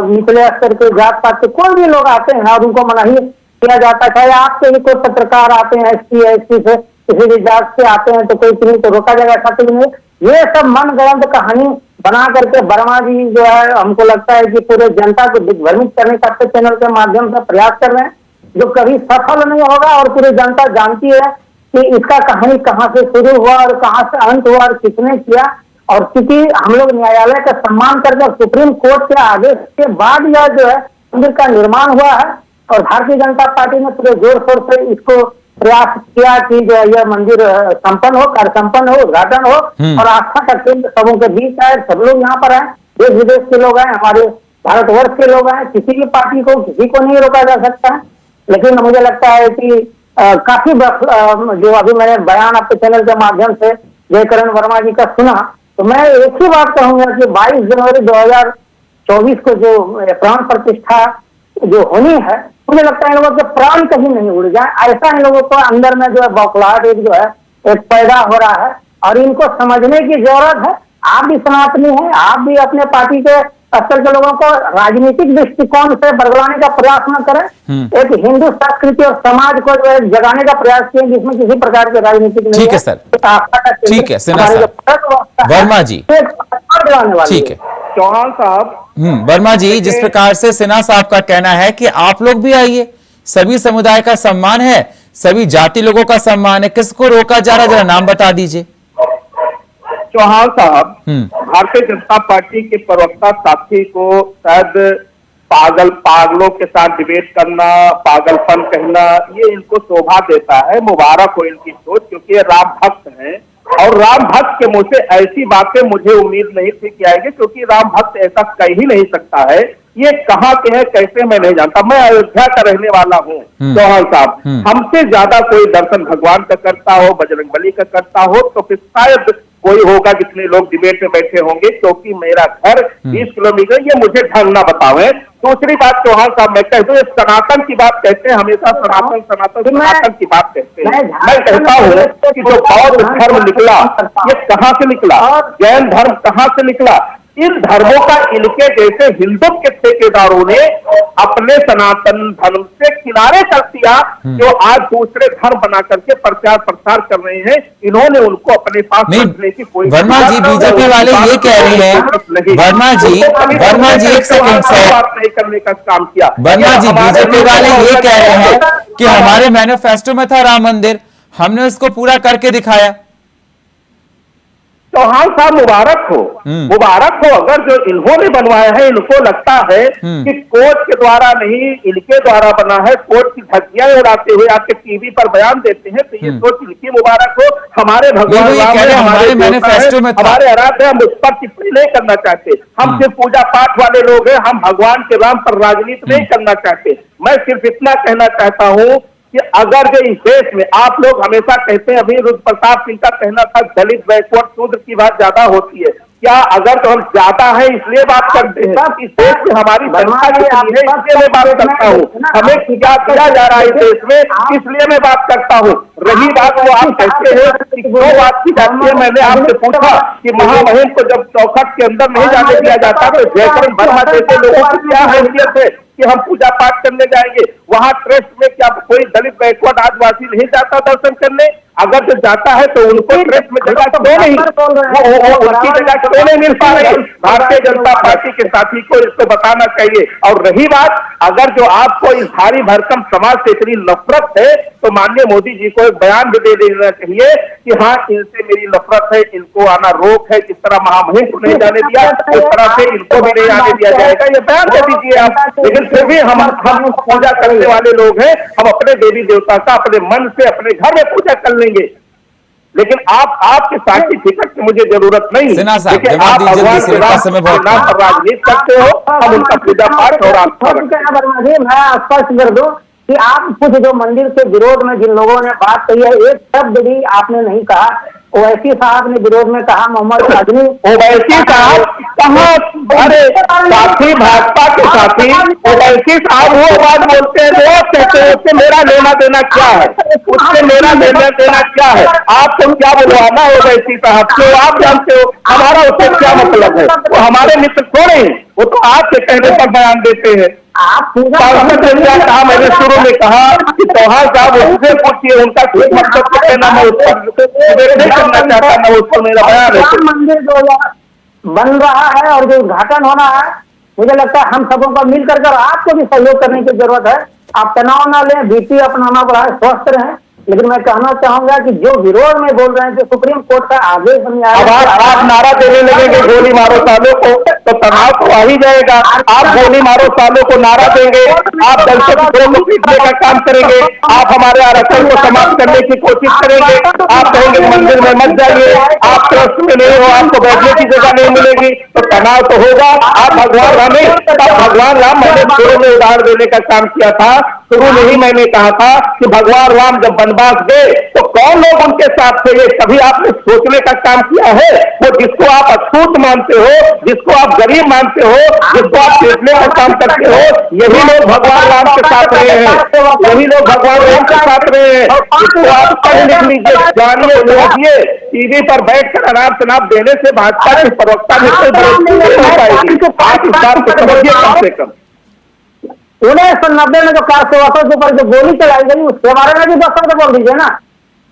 निचले स्तर के जात पात के कोई भी लोग आते हैं और उनको मनाही किया जाता है, चाहे आपके भी कोई पत्रकार आते हैं एसटी से किसी भी जात से आते हैं तो कोई किसी को रोका जाएगा, ऐसा कुछ नहीं। ये सब मनगढ़ंत कहानी बना करके वर्मा जी जो है, हमको लगता है कि पूरे जनता को दिग्भ्रमित करने का अपने चैनल के माध्यम से प्रयास कर रहे हैं, जो कभी सफल नहीं होगा। और पूरी जनता जानती है कि इसका कहानी कहाँ से शुरू हुआ और कहाँ से अंत हुआ और किसने किया। और क्योंकि हम लोग न्यायालय का सम्मान करके सुप्रीम कोर्ट के आदेश के बाद यह जो है मंदिर का निर्माण हुआ है, और भारतीय जनता पार्टी ने पूरे जोर शोर से इसको प्रयास किया कि जो यह मंदिर संपन्न हो, कार्य संपन्न हो, उद्घाटन हो और आस्था का केंद्र सबों के बीच है। सब लोग यहाँ पर हैं, देश विदेश के लोग हैं, हमारे भारतवर्ष के लोग हैं, किसी भी पार्टी को किसी को नहीं रोका जा सकता है। लेकिन मुझे लगता है कि काफी जो अभी मैंने बयान आपके चैनल के माध्यम से जयकरण वर्मा जी का सुना, तो मैं एक ही बात कहूंगा कि 22 जनवरी 2024 को जो प्राण प्रतिष्ठा जो होनी है, मुझे लगता है इन लोगों के प्राण कहीं नहीं उड़ जाए, ऐसा इन लोगों को अंदर में जो है बौखलाहट एक जो है एक पैदा हो रहा है। और इनको समझने की जरूरत है, आप भी सनातनी हैं, आप भी अपने पार्टी के स्तर के लोगों को राजनीतिक दृष्टिकोण से बरगलाने का प्रयास न करें। एक हिंदू संस्कृति और समाज को जो है जगाने का प्रयास किए, जिसमें किसी प्रकार के राजनीतिक नहीं है। ठीक है सर, ठीक है सिन्हा साहब, वर्मा जी ठीक है। चौहान साहब, वर्मा जी, जिस प्रकार से सिन्हा साहब का कहना है कि आप लोग भी आइए, सभी समुदाय का सम्मान है, सभी जाति लोगों का सम्मान है, किसको रोका जा रहा है, जरा नाम बता दीजिए। चौहान साहब, भारतीय जनता पार्टी के प्रवक्ता साथी को शायद पागलों के साथ डिबेट करना, पागलपन कहना, ये इनको शोभा देता है। मुबारक हो इनकी सोच, क्योंकि ये राम भक्त हैं और राम भक्त के मुंह से ऐसी बातें मुझे उम्मीद नहीं थी कि आएंगे, क्योंकि राम भक्त ऐसा कह ही नहीं सकता है। ये कहाँ के हैं कैसे मैं नहीं जानता, मैं अयोध्या का रहने वाला हूँ चौहान साहब। हमसे ज्यादा कोई दर्शन भगवान का करता हो, बजरंगबली का करता हो, तो फिर शायद कोई होगा जितने लोग डिबेट में बैठे होंगे, क्योंकि मेरा घर 20 किलोमीटर, ये मुझे ढंग ना बतावे। दूसरी बात चौहान साहब, मैं कह दूं, ये सनातन की बात कहते हैं, हमेशा सनातन सनातन सनातन की बात कहते हैं। मैं कहता हूँ कि जो बौद्ध धर्म निकला, ये कहाँ से निकला, जैन धर्म कहाँ से निकला, इन धर्मों का इनके जैसे हिंदू के ठेकेदारों ने अपने सनातन धर्म से किनारे कर दिया, जो आज दूसरे धर्म बना करके प्रचार प्रसार कर रहे हैं। इन्होंने उनको अपने पास रखने की कोई, वर्मा जी बीजेपी वाले ये कह रहे हैं, वर्मा जी एक सेकंड से बात नहीं करने का काम किया। वर्मा जी बीजेपी वाले ये कह रहे हैं कि हमारे मैनिफेस्टो में था राम मंदिर, हमने उसको पूरा करके दिखाया। चौहान साहब, मुबारक हो, मुबारक हो। अगर जो इन्होंने बनवाया है, इनको लगता है कि कोर्ट के द्वारा नहीं, इनके द्वारा बना है, कोर्ट की धज्जियां उड़ाते हुए आपके टीवी पर बयान देते हैं, तो ये सोच इनकी मुबारक हो। हमारे भगवान हमारे मैनिफेस्टो में हमारे आराध्य, हम उस पर टिप्पणी नहीं करना चाहते। हम सिर्फ पूजा पाठ वाले लोग हैं, हम भगवान के नाम पर राजनीति नहीं करना चाहते। मैं सिर्फ इतना कहना चाहता हूँ कि अगर जो इस देश में आप लोग हमेशा कहते हैं, अभी रुद्र प्रताप सिंह का कहना था दलित बैकवर्ड शूद्र की बात ज्यादा होती है, क्या अगर तो हम ज्यादा है इसलिए बात करते हैं, इस देश में हमारी जनता कितनी है इसलिए मैं बात करता हूँ, हमें क्या किया जा रहा है इस देश में इसलिए मैं बात करता हूँ। रही बात वो आप कहते हैं कि दो बात की जाती है, मैंने आपसे पूछा कि महामहिम को जब चौखट के अंदर नहीं जाने दिया जाता तो जयकरण वर्मा जैसे लोगों की क्या हैसियत है कि हम पूजा पाठ करने जाएंगे? वहां ट्रस्ट में क्या कोई दलित बैकवर्ड आदिवासी नहीं जाता दर्शन करने? अगर जो जाता है तो उनको ट्रस्ट में जगह क्यों नहीं, उनकी जगह क्यों नहीं मिल पा रही? भारतीय जनता पार्टी के साथी को इसको बताना चाहिए। और रही बात, अगर जो आपको इस भारी भरकम समाज से इतनी नफरत है तो माननीय मोदी जी को एक बयान भी दे देना चाहिए कि हाँ, इनसे मेरी नफरत है, इनको आना रोक है। जिस तरह महामहिम को नहीं जाने दिया उस तरह से इनको भी नहीं आने दिया जाएगा, ये बयान दे दीजिए आप। लेकिन फिर भी हम पूजा करने वाले लोग हैं, हम अपने देवी देवता का अपने मन से अपने घर में पूजा कर लेंगे। लेकिन आपके साक्षी टिकट की मुझे जरूरत नहीं। सिन्हा साहब, देखिए, आप भगवान के नाम पर राजनीति करते हो, हम उनका पूजा पाठ और आस्था रखते हैं। मैं स्पष्ट कर दूं कि आप कुछ जो मंदिर के विरोध में जिन लोगों ने बात कही है, एक शब्द भी आपने नहीं कहा। ओवैसी साहब ने विरोध में कहा, मोहम्मद अजमी ओवैसी साहब कहाँ? अरे साथी, भाजपा के साथी ओवैसी साहब वो बात बोलते हैं, वो कहते हैं उससे मेरा लेना देना क्या है, उससे मेरा लेना देना क्या है? आपको क्या बुलवाना ओवैसी साहब को? आप जानते हो हमारा उससे क्या मतलब है? वो हमारे मित्र थोड़े हैं, वो तो आपके कहने पर बयान देते हैं। आप कहा, मैंने शुरू में कहा कि चौहान साहब उससे पूछिए, उनका ठीक मतलब क्या कहना, मैं उस पर नहीं करना चाहता, मैं उस पर मेरा बयान है। मंदिर जो बन रहा है और जो उद्घाटन होना है, मुझे लगता है हम सबों को मिलकर आपको भी सहयोग करने की जरूरत है। आप तनाव ना लें, बीपी अपनाना पड़ा है, स्वस्थ रहें। लेकिन मैं कहना चाहूंगा कि जो विरोध में बोल रहे हैं कि सुप्रीम कोर्ट का आदेश नहीं आया, आप नारा देने लगेंगे गोली मारो सालों को तो तनाव तो आ ही जाएगा। आप गोली मारो सालों को नारा देंगे, आप दर्शकों को पीटने का काम करेंगे, आप हमारे आरक्षण को समाप्त करने की कोशिश करेंगे, आप कहेंगे मंदिर में मत जाइए, आप ट्रस्ट में नहीं हो, आपको बैठने की जगह नहीं मिलेगी, तो तनाव तो होगा। आप भगवान राम नहीं, भगवान राम, मैंने शुरू में उदाहरण देने का काम किया था। शुरू में ही मैंने कहा था कि भगवान राम जब वनवास गए तो कौन लोग उनके साथ थे, ये कभी आपने सोचने का काम किया है? वो जिसको आप अछूत मानते हो, जिसको आप गरीब मानते हो, जिसको आप पीटने का काम करते हो, यही लोग भगवान राम के साथ रहे हैं, यही लोग भगवान राम के साथ रहे हैं। इसको आप पढ़ लिख लीजिए, जानिए, समझिए। टीवी पर बैठकर अनाप शनाप देने से भाजपा की प्रवक्ता में कोई बढ़ोतरी नहीं हो पाएगी। आप इस बात को समझिए कम से कम। 1990 में जो कारसेवकों के ऊपर जो गोली चलाई गई उसके बारे में भी 10 शब्द बोल दीजिए ना।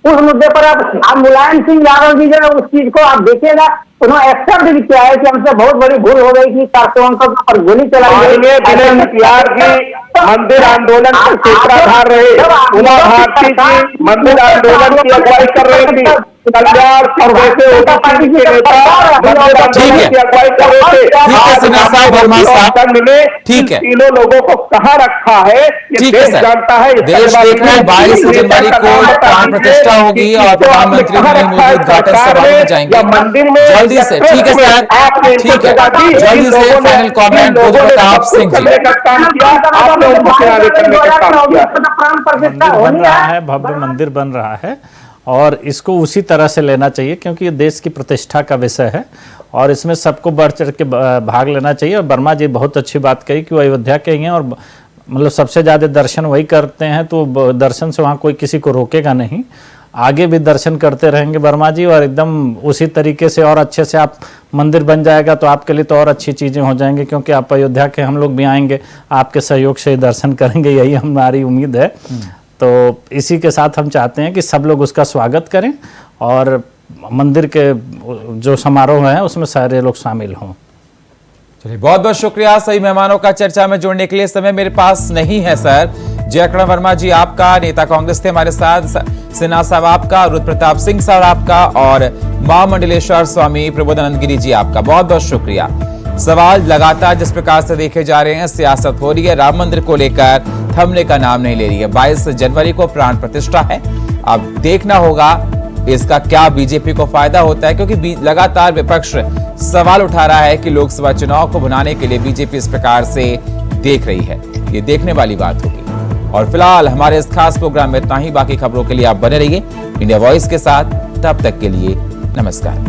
उस मुद्दे पर आप मुलायम सिंह यादव जी जो उस चीज को आप देखिएगा, उन्होंने एक्सेप्ट भी किया है कि हमसे बहुत बड़ी भूल हो गई कि कारसेवकों के ऊपर गोली चलाई गई। मंदिर आंदोलन के सूत्रधार रहे उमा भारती जी, मंदिर आंदोलन की अगुवाई कर रही थी। कल्याण और वैसे ओबीसी के नेता मंदिर आंदोलन की अगुवाई कर रहे थे। मिले, ठीक है, तीनों लोगों को कहाँ रखा है ये देश जानता है। देश देख रहे हैं 22 जनवरी को प्राण प्रतिष्ठा होगी और प्रधानमंत्री नरेंद्र मोदी उद्घाटन समारोह में जाएंगे मंदिर में। जल्दी से, ठीक है सर, ठीक है, जल्दी से फाइनल कमेंट प्रताप सिंह जी। बन रहा है, भव्य मंदिर बन रहा है और इसको उसी तरह से लेना चाहिए क्योंकि ये देश की प्रतिष्ठा का विषय है और इसमें सबको बढ़ चढ़ के भाग लेना चाहिए। और वर्मा जी बहुत अच्छी बात कही कि वो अयोध्या के ही हैं और मतलब सबसे ज़्यादा दर्शन वही करते हैं, तो दर्शन से वहाँ कोई किसी को रोकेगा नहीं। आगे भी दर्शन करते रहेंगे वर्मा जी और एकदम उसी तरीके से और अच्छे से आप मंदिर बन जाएगा तो आपके लिए तो और अच्छी चीज़ें हो जाएंगी क्योंकि आप अयोध्या के, हम लोग भी आएंगे आपके सहयोग से दर्शन करेंगे, यही हमारी उम्मीद है। तो इसी के साथ हम चाहते हैं कि सब लोग उसका स्वागत करें और मंदिर के जो समारोह है उसमें सारे लोग शामिल हों। चलिए, बहुत बहुत शुक्रिया सभी मेहमानों का चर्चा में जुड़ने के लिए। समय मेरे पास नहीं है सर। जयकरण वर्मा जी आपका, नेता कांग्रेस थे हमारे साथ, सिन्हा साहब आपका, रुद्र प्रताप सिंह साहब आपका और महामंडलेश्वर स्वामी प्रबोधानंद गिरी जी आपका बहुत बहुत शुक्रिया। सवाल लगातार जिस प्रकार से देखे जा रहे हैं, सियासत हो रही है, राम मंदिर को लेकर थमने का नाम नहीं ले रही है। 22 जनवरी को प्राण प्रतिष्ठा है, अब देखना होगा इसका क्या बीजेपी को फायदा होता है क्योंकि लगातार विपक्ष सवाल उठा रहा है कि लोकसभा चुनाव को भुनाने के लिए बीजेपी इस प्रकार से देख रही है। ये देखने वाली बात होगी। और फिलहाल हमारे इस खास प्रोग्राम में इतना ही। बाकी खबरों के लिए आप बने रहिए इंडिया वॉइस के साथ। तब तक के लिए नमस्कार।